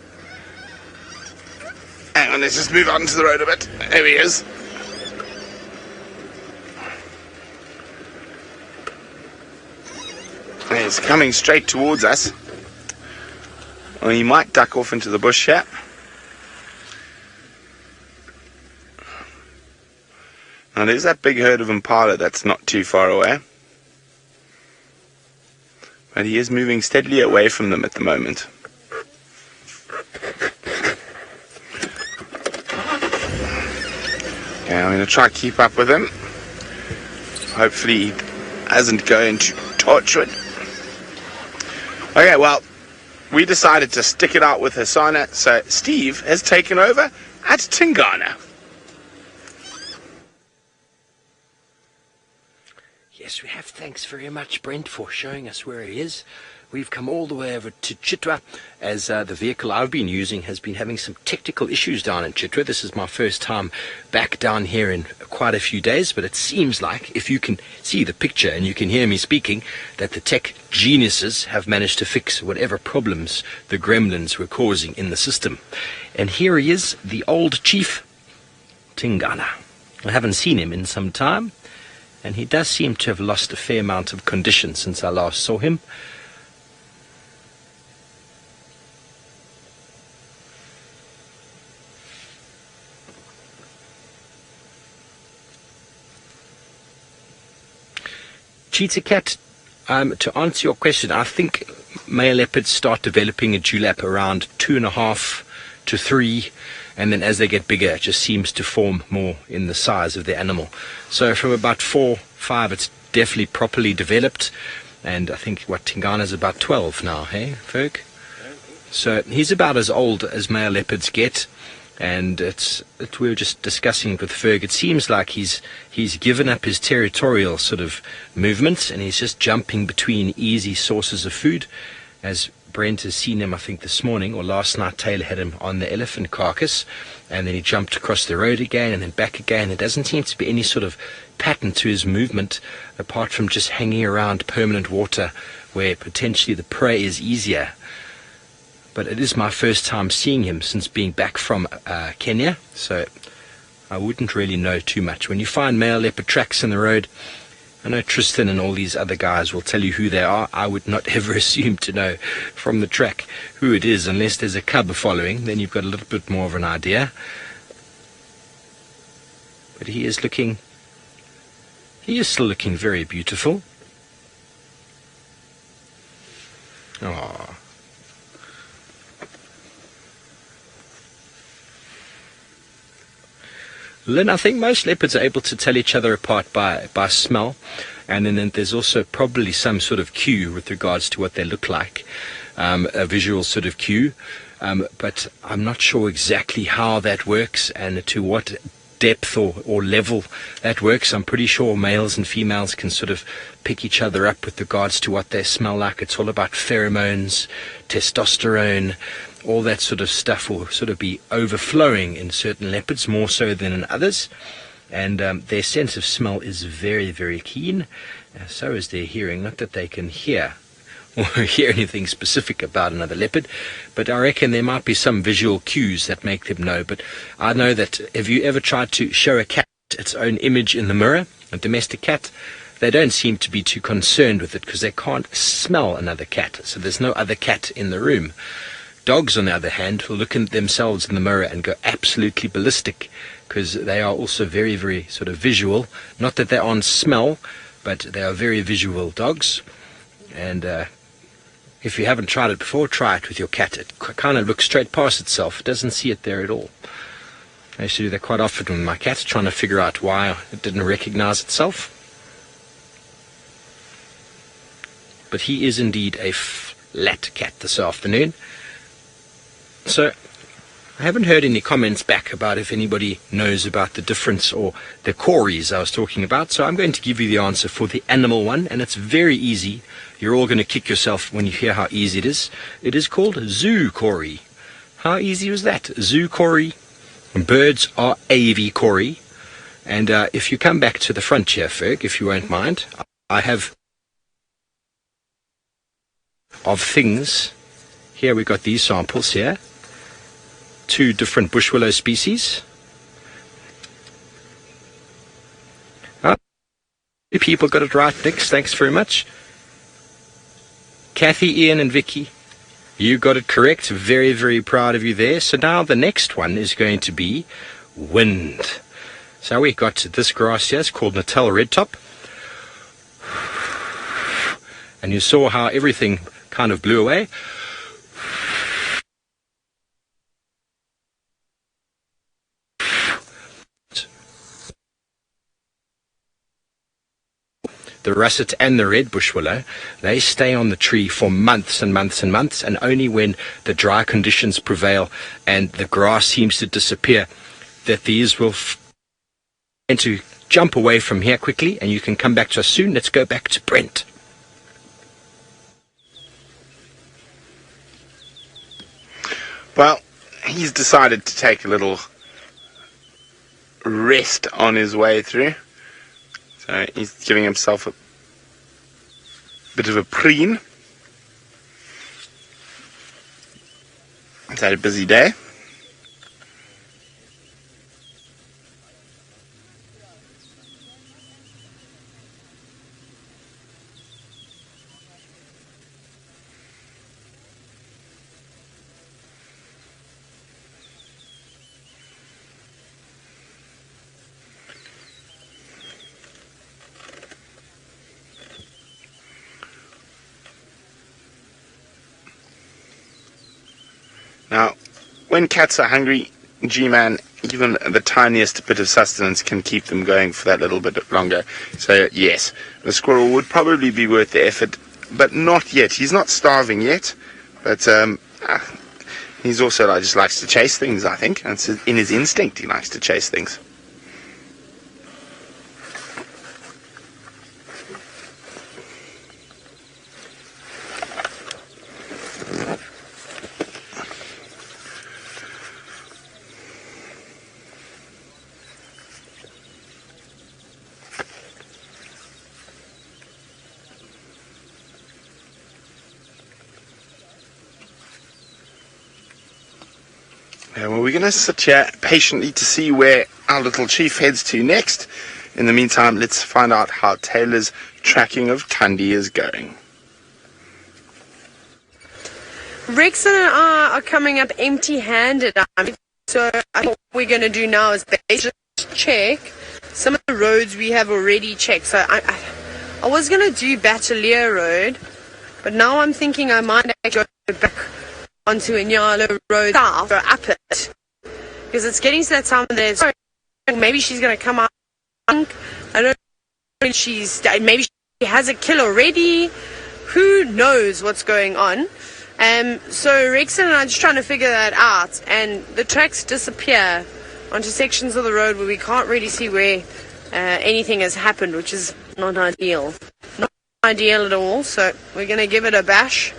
on, let's just move on to the road a bit. There he is. And he's coming straight towards us. Well, he might duck off into the bush here. Now there's that big herd of Impala that's not too far away. But he is moving steadily away from them at the moment. Okay, I'm going to try to keep up with him. Hopefully he doesn't go into torture. Okay, well, we decided to stick it out with Hosana, so Steve has taken over at Tingana. Yes, we have. Thanks very much, Brent, for showing us where he is. We've come all the way over to Chitwa, as the vehicle I've been using has been having some technical issues down in Chitwa. This is my first time back down here in quite a few days, but it seems like, if you can see the picture and you can hear me speaking, that the tech geniuses have managed to fix whatever problems the gremlins were causing in the system. And here he is, the old chief, Tingana. I haven't seen him in some time, and he does seem to have lost a fair amount of condition since I last saw him. Cheetah cat, to answer your question, I think male leopards start developing a dewlap around 2.5 to 3, and then as they get bigger it just seems to form more in the size of the animal. So from about 4, 5 it's definitely properly developed, and I think Tingana is about 12 now, hey Ferg? So he's about as old as male leopards get. And we were just discussing it with Ferg. It seems like he's given up his territorial sort of movements, and he's just jumping between easy sources of food. As Brent has seen him, I think this morning or last night, Taylor had him on the elephant carcass, and then he jumped across the road again and then back again. There doesn't seem to be any sort of pattern to his movement, apart from just hanging around permanent water where potentially the prey is easier. But it is my first time seeing him since being back from Kenya, so I wouldn't really know too much. When you find male leopard tracks in the road, I know Tristan and all these other guys will tell you who they are. I would not ever assume to know from the track who it is, unless there's a cub following. Then you've got a little bit more of an idea. But he is still looking very beautiful. Oh. Lynn, I think most leopards are able to tell each other apart by smell, and then there's also probably some sort of cue with regards to what they look like, a visual sort of cue, but I'm not sure exactly how that works and to what depth or level that works. I'm pretty sure males and females can sort of pick each other up with regards to what they smell like. It's all about pheromones, testosterone. All that sort of stuff will sort of be overflowing in certain leopards, more so than in others. And their sense of smell is very, very keen. So is their hearing. Not that they can hear or hear anything specific about another leopard, but I reckon there might be some visual cues that make them know. But I know that if you ever tried to show a cat its own image in the mirror, a domestic cat, they don't seem to be too concerned with it because they can't smell another cat. So there's no other cat in the room. Dogs, on the other hand, will look at themselves in the mirror and go absolutely ballistic because they are also very, very sort of visual. Not that they aren't smell, but they are very visual dogs. And if you haven't tried it before, try it with your cat. It kind of looks straight past itself. It doesn't see it there at all. I used to do that quite often with my cat, trying to figure out why it didn't recognize itself. But he is indeed a flat cat this afternoon. So I haven't heard any comments back about if anybody knows about the difference or the cories I was talking about. So I'm going to give you the answer for the animal one, and it's very easy. You're all going to kick yourself when you hear how easy it is. It is called zoo cory. How easy was that? Zoo cory. Birds are AV cory. And if you come back to the front here, Ferg, if you won't mind, I have of things. Here we've got these samples here. 2 different bush willow species. People got it right, Nix. Thanks very much. Kathy, Ian, and Vicky, you got it correct. Very, very proud of you there. So now the next one is going to be wind. So we've got this grass here. It's called Natal Redtop. And you saw how everything kind of blew away. The russet and the red bush willow, they stay on the tree for months and months and months, and only when the dry conditions prevail and the grass seems to disappear, that these will tend to jump away from here quickly, and you can come back to us soon. Let's go back to Brent. Well, he's decided to take a little rest on his way through. So he's giving himself a bit of a preen. He's had a busy day. Now, when cats are hungry, G-Man, even the tiniest bit of sustenance can keep them going for that little bit longer. So, yes, the squirrel would probably be worth the effort, but not yet. He's not starving yet, but he's also just likes to chase things, I think. It's in his instinct, he likes to chase things. Well, we're going to sit here patiently to see where our little chief heads to next. In the meantime, let's find out how Taylor's tracking of Tundi is going. Rex and I are coming up empty-handed. So what we're going to do now is basically check some of the roads we have already checked. So I was going to do Battalier Road, but now I'm thinking I might go back onto Inyala Road south or up it, because it's getting to that time of the day. Maybe she's going to come out. I don't know. Maybe she has a kill already. Who knows what's going on? So Rex and I are just trying to figure that out, and the tracks disappear onto sections of the road where we can't really see where anything has happened, which is not ideal. Not ideal at all. So we're going to give it a bash.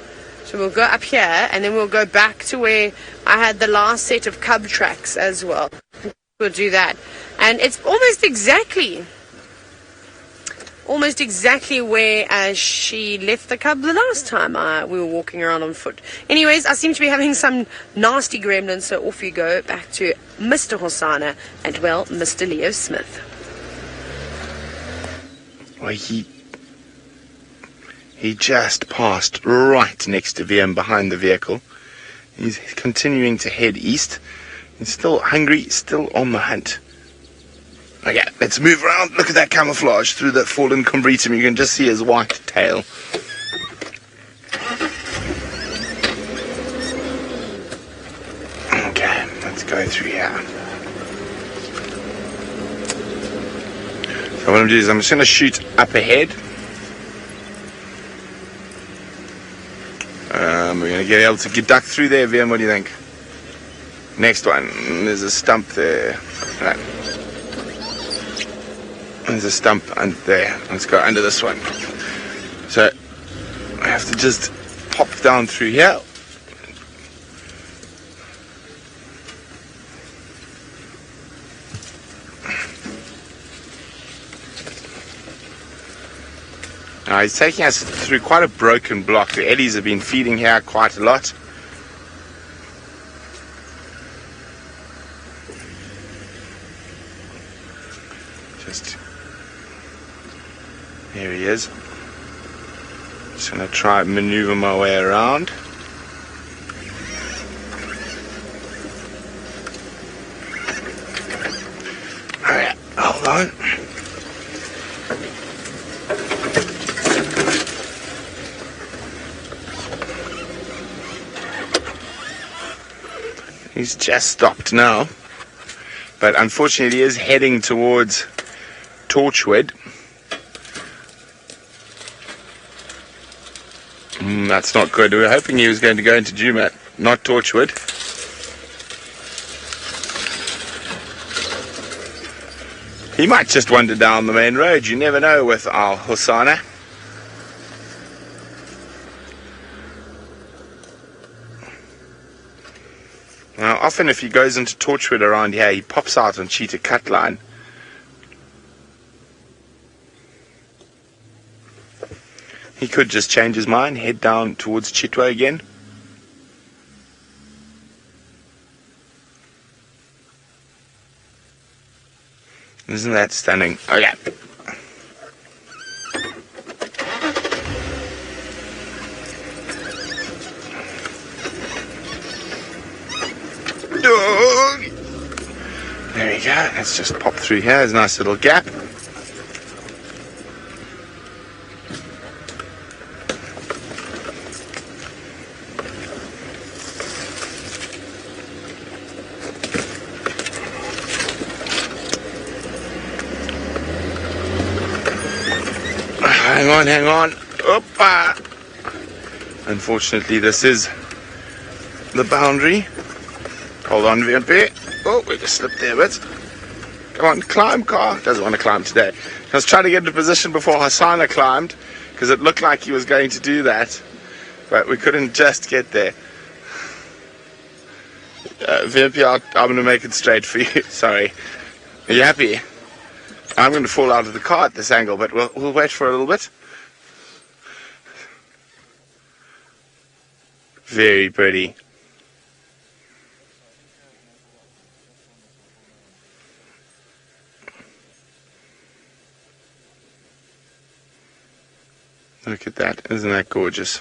So we'll go up here, and then we'll go back to where I had the last set of cub tracks as well. We'll do that. And it's almost exactly where she left the cub the last time we were walking around on foot. Anyways, I seem to be having some nasty gremlins, so off you go back to Mr. Hosana and, well, Mr. Leo Smith. Well, he just passed right next to VM behind the vehicle. He's continuing to head east. He's still hungry, still on the hunt. Okay, let's move around. Look at that camouflage through that fallen combretum. You can just see his white tail. Okay, let's go through here. So what I'm going to do is I'm just going to shoot up ahead. We're going to get able to get duck through there, VM. What do you think? Next one. There's a stump there. Right. There's a stump under there. Let's go under this one. So I have to just pop down through here. He's taking us through quite a broken block. The eddies have been feeding here quite a lot. Here he is. Just going to try and maneuver my way around. Alright, hold on. He's just stopped now, but unfortunately he is heading towards Torchwood. That's not good. We were hoping he was going to go into Djuma, not Torchwood. He might just wander down the main road. You never know with our Hosana. Now, often if he goes into Torchwood around here, he pops out on Cheetah Cut Line. He could just change his mind, head down towards Chitwa again. Isn't that stunning? Oh yeah. There we go. Let's just pop through here. There's a nice little gap. Hang on. Opa! Unfortunately, this is the boundary. Hold on, VMP. Oh, we just slipped there a bit. Come on, climb, car. Doesn't want to climb today. I was trying to get into position before Hosana climbed, because it looked like he was going to do that, but we couldn't just get there. VMP, I'm going to make it straight for you. Sorry. Are you happy? I'm going to fall out of the car at this angle, but we'll wait for a little bit. Very pretty. Look at that. Isn't that gorgeous?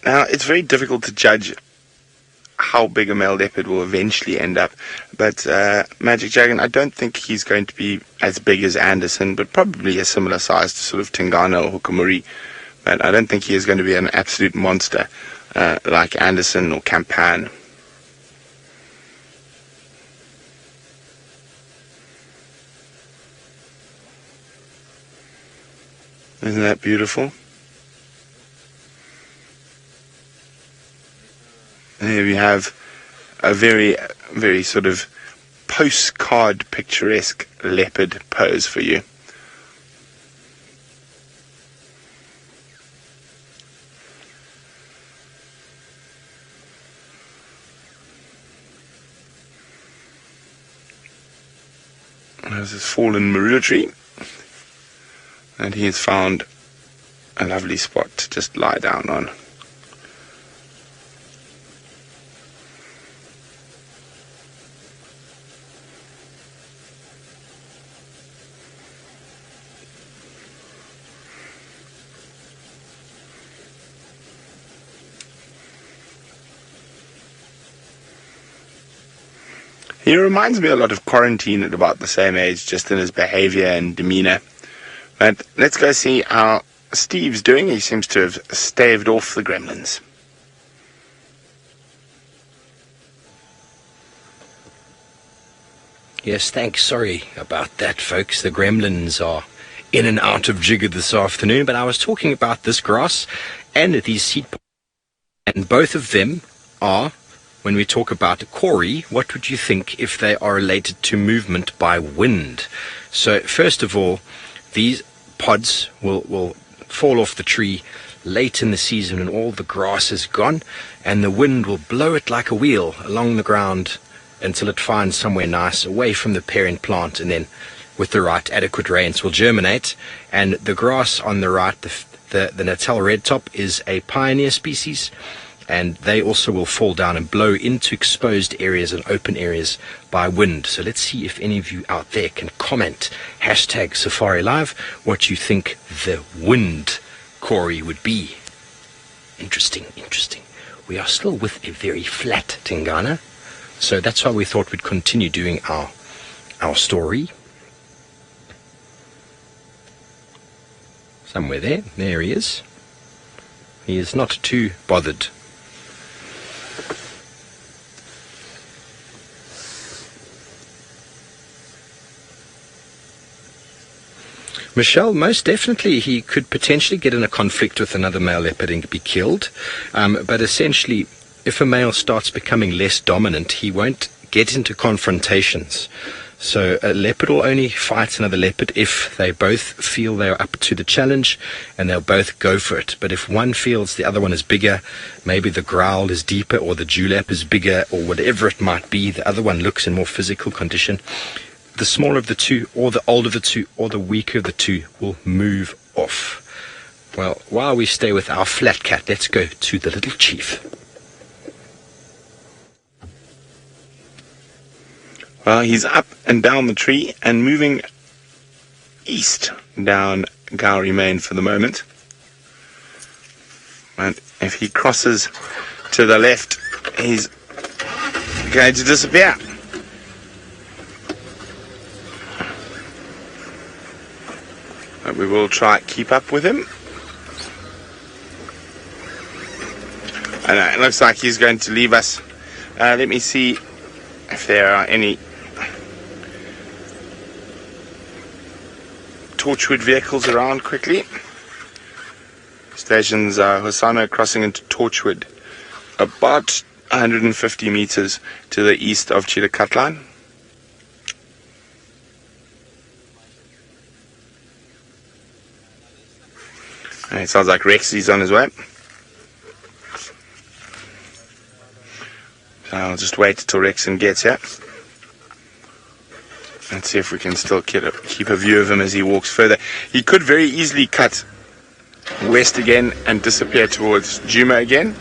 Now, it's very difficult to judge how big a male leopard will eventually end up, but Magic Dragon, I don't think he's going to be as big as Anderson, but probably a similar size to sort of Tingana or Hukumuri. But I don't think he is going to be an absolute monster like Anderson or Campan. Isn't that beautiful? And here we have a very, very sort of postcard picturesque leopard pose for you. There's this fallen marula tree, and he has found a lovely spot to just lie down on. He reminds me a lot of Quarantine at about the same age, just in his behavior and demeanor. But let's go see how Steve's doing. He seems to have staved off the gremlins. Yes, thanks. Sorry about that, folks. The gremlins are in and out of jigger this afternoon, but I was talking about this grass and these seed pods, and both of them are, when we talk about Corey, what would you think if they are related to movement by wind? So first of all, these pods will fall off the tree late in the season when all the grass is gone, and the wind will blow it like a wheel along the ground until it finds somewhere nice away from the parent plant, and then with the right adequate rains will germinate. And the grass on the right, the Natal redtop, is a pioneer species, and they also will fall down and blow into exposed areas and open areas by wind. So let's see if any of you out there can comment, hashtag Safari Live, what you think the wind Corey would be. Interesting. We are still with a very flat Tingana, so that's why we thought we'd continue doing our story. Somewhere there he is. He is not too bothered. Michelle, most definitely he could potentially get in a conflict with another male leopard and be killed. But essentially, if a male starts becoming less dominant, he won't get into confrontations. So a leopard will only fight another leopard if they both feel they're up to the challenge, and they'll both go for it. But if one feels the other one is bigger, maybe the growl is deeper or the dewlap is bigger or whatever it might be, the other one looks in more physical condition, the smaller of the two, or the older of the two, or the weaker of the two will move off. Well, while we stay with our flat cat, let's go to the little chief. Well, he's up and down the tree and moving east down Gowrie Main for the moment. And if he crosses to the left, he's going to disappear. But we will try to keep up with him. And it looks like he's going to leave us. Let me see if there are any Torchwood vehicles around quickly. Stations Hosana crossing into Torchwood, about 150 meters to the east of Chitwa. It sounds like Rex is on his way. So I'll just wait till Rexon gets here. Let's see if we can still keep a view of him as he walks further. He could very easily cut west again and disappear towards Djuma again.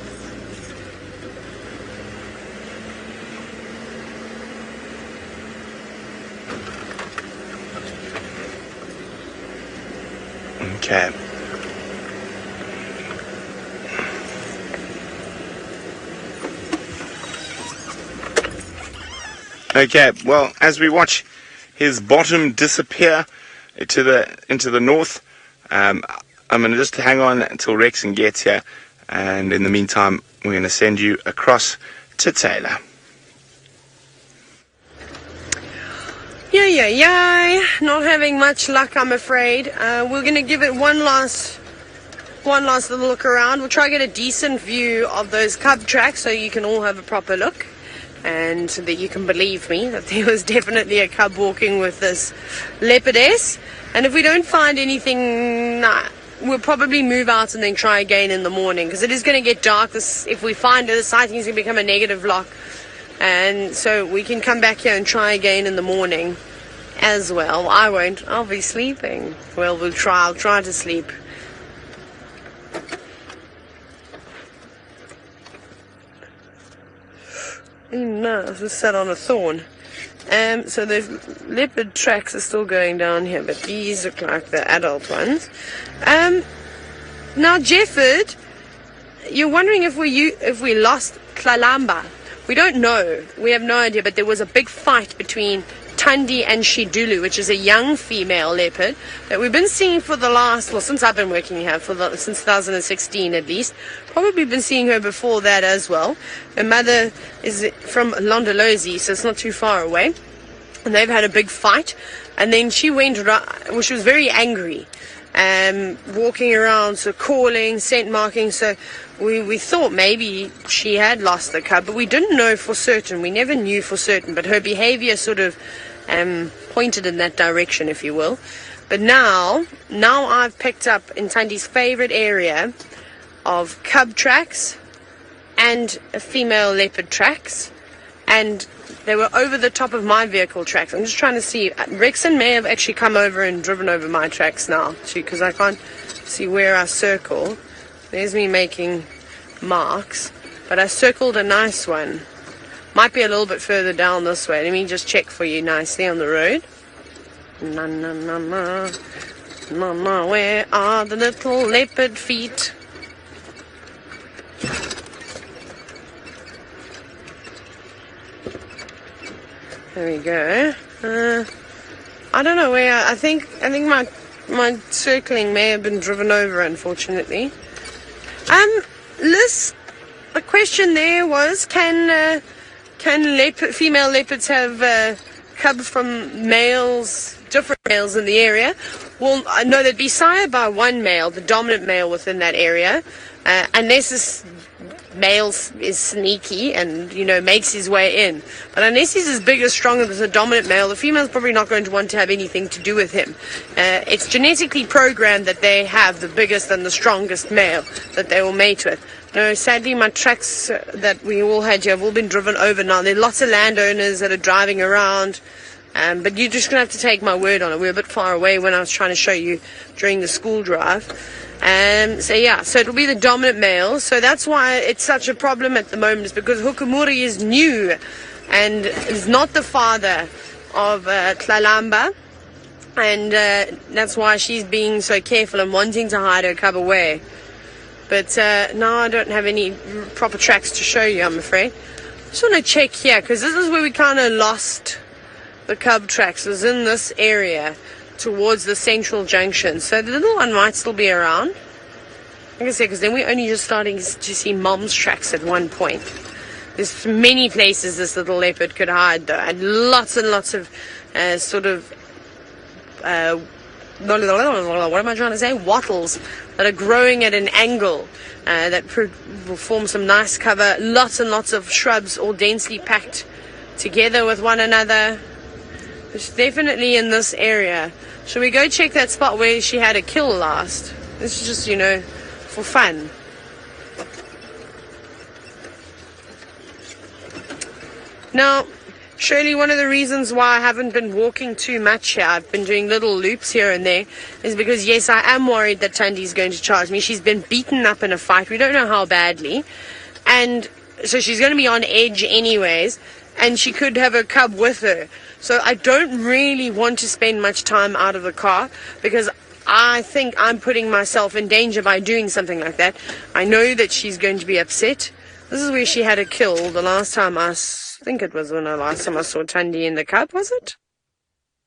Okay. Okay, well, as we watch his bottom disappear into the north, I'm going to just hang on until Rexon gets here, and in the meantime, we're going to send you across to Taylor. Yeah. Not having much luck, I'm afraid. We're going to give it one last little look around. We'll try to get a decent view of those cub tracks so you can all have a proper look, and so that you can believe me that there was definitely a cub walking with this leopardess. And if we don't find anything, we'll probably move out and then try again in the morning, because it is going to get dark. If we find it, the sighting is going to become a negative lock, and so we can come back here and try again in the morning as well. I won't. I'll be sleeping. Well, I'll try to sleep. No, I just sat on a thorn. So the leopard tracks are still going down here, but these look like the adult ones. Now, Jefford, you're wondering if we lost Tlalamba. We don't know. We have no idea, but there was a big fight between Tundi and Shidulu, which is a young female leopard that we've been seeing for the last, since I've been working here, since 2016 at least. Probably been seeing her before that as well. Her mother is from Londolozi, so it's not too far away. And they've had a big fight. And then she went around, she was very angry, walking around, so calling, scent marking. So we thought maybe she had lost the cub, but we didn't know for certain. We never knew for certain, but her behavior sort of pointed in that direction, if you will. But now I've picked up in Tandi's favorite area. of cub tracks and female leopard tracks, and they were over the top of my vehicle tracks. I'm just trying to see. Rexon may have actually come over and driven over my tracks now, too, because I can't see where I circle. There's me making marks, but I circled a nice one. Might be a little bit further down this way. Let me just check for you nicely on the road. Na na na na. Mama, where are the little leopard feet? There we go. I don't know where. I think my circling may have been driven over, unfortunately. Liz, the question there was, can female leopards have cubs from males, different males in the area? Well, I know they'd be sired by one male, the dominant male within that area, unless this male is sneaky and, makes his way in. But unless he's as big as strong as the dominant male, the female's probably not going to want to have anything to do with him. It's genetically programmed that they have the biggest and the strongest male that they will mate with. No, sadly, my tracks that we all had here have all been driven over now. There are lots of landowners that are driving around, but you're just going to have to take my word on it. We're a bit far away when I was trying to show you during the school drive. So it'll be the dominant male. So that's why it's such a problem at the moment, is because Hukumuri is new and is not the father of Tlalamba. And that's why she's being so careful and wanting to hide her cub away. But now I don't have any proper tracks to show you, I'm afraid. I just want to check here, because this is where we kind of lost the cub tracks. It was in this area towards the central junction. So the little one might still be around. Like I said, because then we're only just starting to see mom's tracks at one point. There's many places this little leopard could hide, though, and lots of what am I trying to say? Wattles that are growing at an angle that will form some nice cover. Lots and lots of shrubs all densely packed together with one another. It's definitely in this area. Shall we go check that spot where she had a kill last? This is just, for fun. Now, surely one of the reasons why I haven't been walking too much here, I've been doing little loops here and there, is because, yes, I am worried that Tandi's going to charge me. She's been beaten up in a fight. We don't know how badly. And so she's going to be on edge anyways, and she could have a cub with her. So I don't really want to spend much time out of the car, because I think I'm putting myself in danger by doing something like that. I know that she's going to be upset. This is where she had a kill the last time I think it was when the last time I saw Tandi in the cub, was it?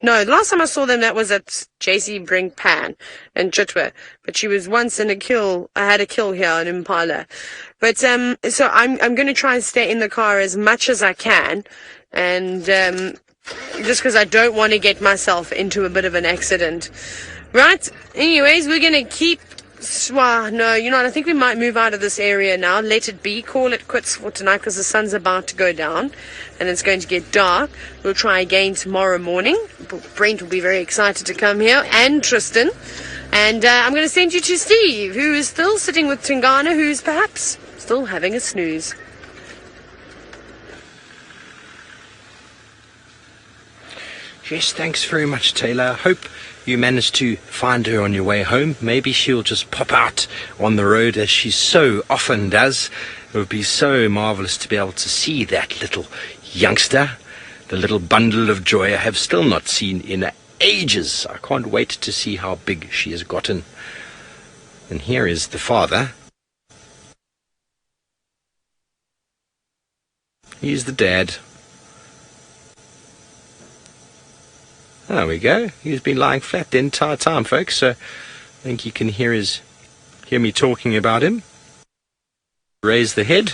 No, the last time I saw them, that was at JC Brink Pan in Chitwa. But she was once in a kill. I had a kill here in Impala. But so I'm going to try and stay in the car as much as I can, and just because I don't want to get myself into a bit of an accident. Right. Anyways, we're going to keep. No, I think we might move out of this area now. Let it be. Call it quits for tonight, because the sun's about to go down and it's going to get dark. We'll try again tomorrow morning. Brent will be very excited to come here, and Tristan. And I'm going to send you to Steve, who is still sitting with Tingana, who's perhaps still having a snooze. Yes, thanks very much, Taylor. Hope you managed to find her on your way home. Maybe she'll just pop out on the road, as she so often does. It would be so marvelous to be able to see that little youngster, the little bundle of joy I have still not seen in ages. I can't wait to see how big she has gotten. And here is the father. He's the dad. There we go. He's been lying flat the entire time, folks, so I think you can hear me talking about him. Raise the head.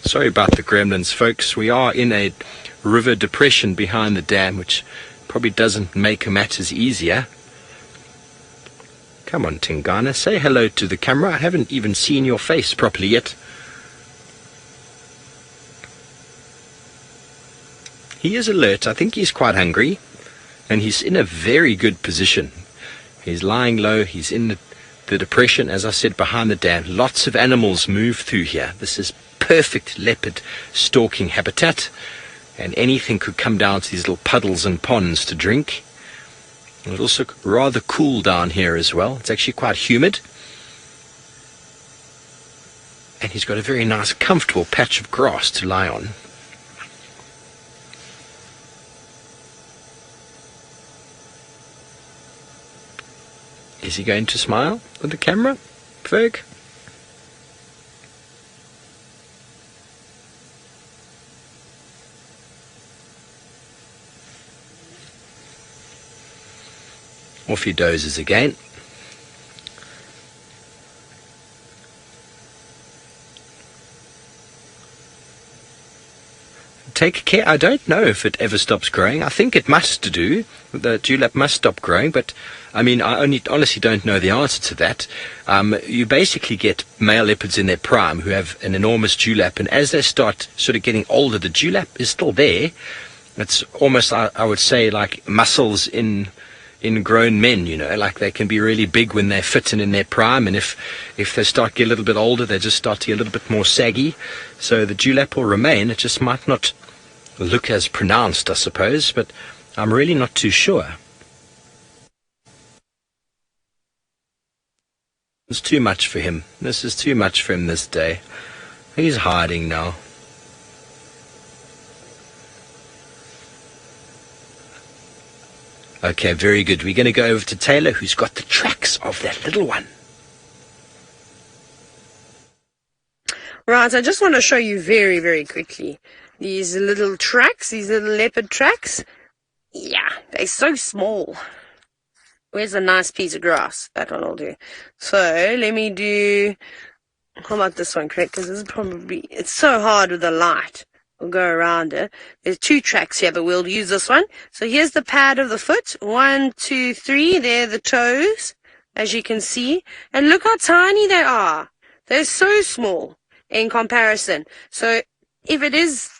Sorry about the gremlins, folks. We are in a river depression behind the dam, which probably doesn't make matters easier. Come on, Tingana, say hello to the camera. I haven't even seen your face properly yet. He is alert. I think he's quite hungry. and he's in a very good position. He's lying low. He's in the depression, as I said, behind the dam. Lots of animals move through here. This is perfect leopard stalking habitat, and anything could come down to these little puddles and ponds to drink. And it's also rather cool down here as well. It's actually quite humid. And he's got a very nice, comfortable patch of grass to lie on. Is he going to smile at the camera, Ferg? Off he dozes again. Take care. I don't know if it ever stops growing. I think it must do. The dewlap must stop growing, but I mean, I honestly don't know the answer to that. You basically get male leopards in their prime who have an enormous dewlap, and as they start sort of getting older, the dewlap is still there. It's almost, I would say, like muscles in grown men, you know, like they can be really big when they're fit and in their prime, and if they start to get a little bit older, they just start to get a little bit more saggy. So the dewlap will remain. It just might not look as pronounced, I suppose, but I'm really not too sure. It's too much for him. This is too much for him this day. He's hiding now. Okay, very good. We're going to go over to Taylor, who's got the tracks of that little one. Right, I just want to show you very, very quickly these little tracks, these little leopard tracks. Yeah, they're so small. Where's a nice piece of grass? That one will do. So let me do, how about this one, Craig? Because this is probably, it's so hard with the light. We'll go around it. There's 2 tracks here, but we'll use this one. So here's the pad of the foot. 1, 2, 3. There are the toes, as you can see. And look how tiny they are. They're so small in comparison. So if it is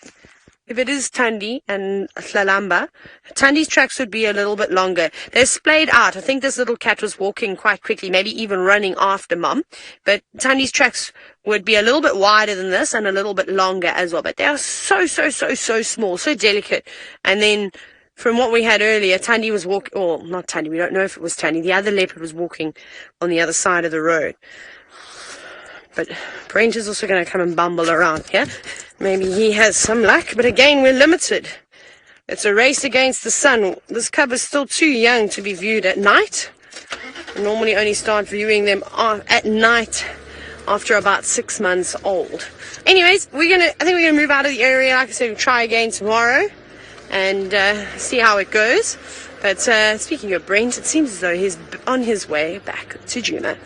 Thandi and Hlalamba, Thandi's tracks would be a little bit longer. They're splayed out. I think this little cat was walking quite quickly, maybe even running after Mum. But Thandi's tracks would be a little bit wider than this and a little bit longer as well. But they are so small, so delicate. And then from what we had earlier, Thandi was walking, or not Thandi, we don't know if it was Thandi. The other leopard was walking on the other side of the road. But Brent is also going to come and bumble around here. Maybe he has some luck, but again, we're limited. It's a race against the sun. This cub is still too young to be viewed at night. I normally only start viewing them at night after about 6 months old. Anyways, I think we're gonna move out of the area. Like I said, we'll try again tomorrow and see how it goes. But speaking of Brent, it seems as though he's on his way back to Djuma.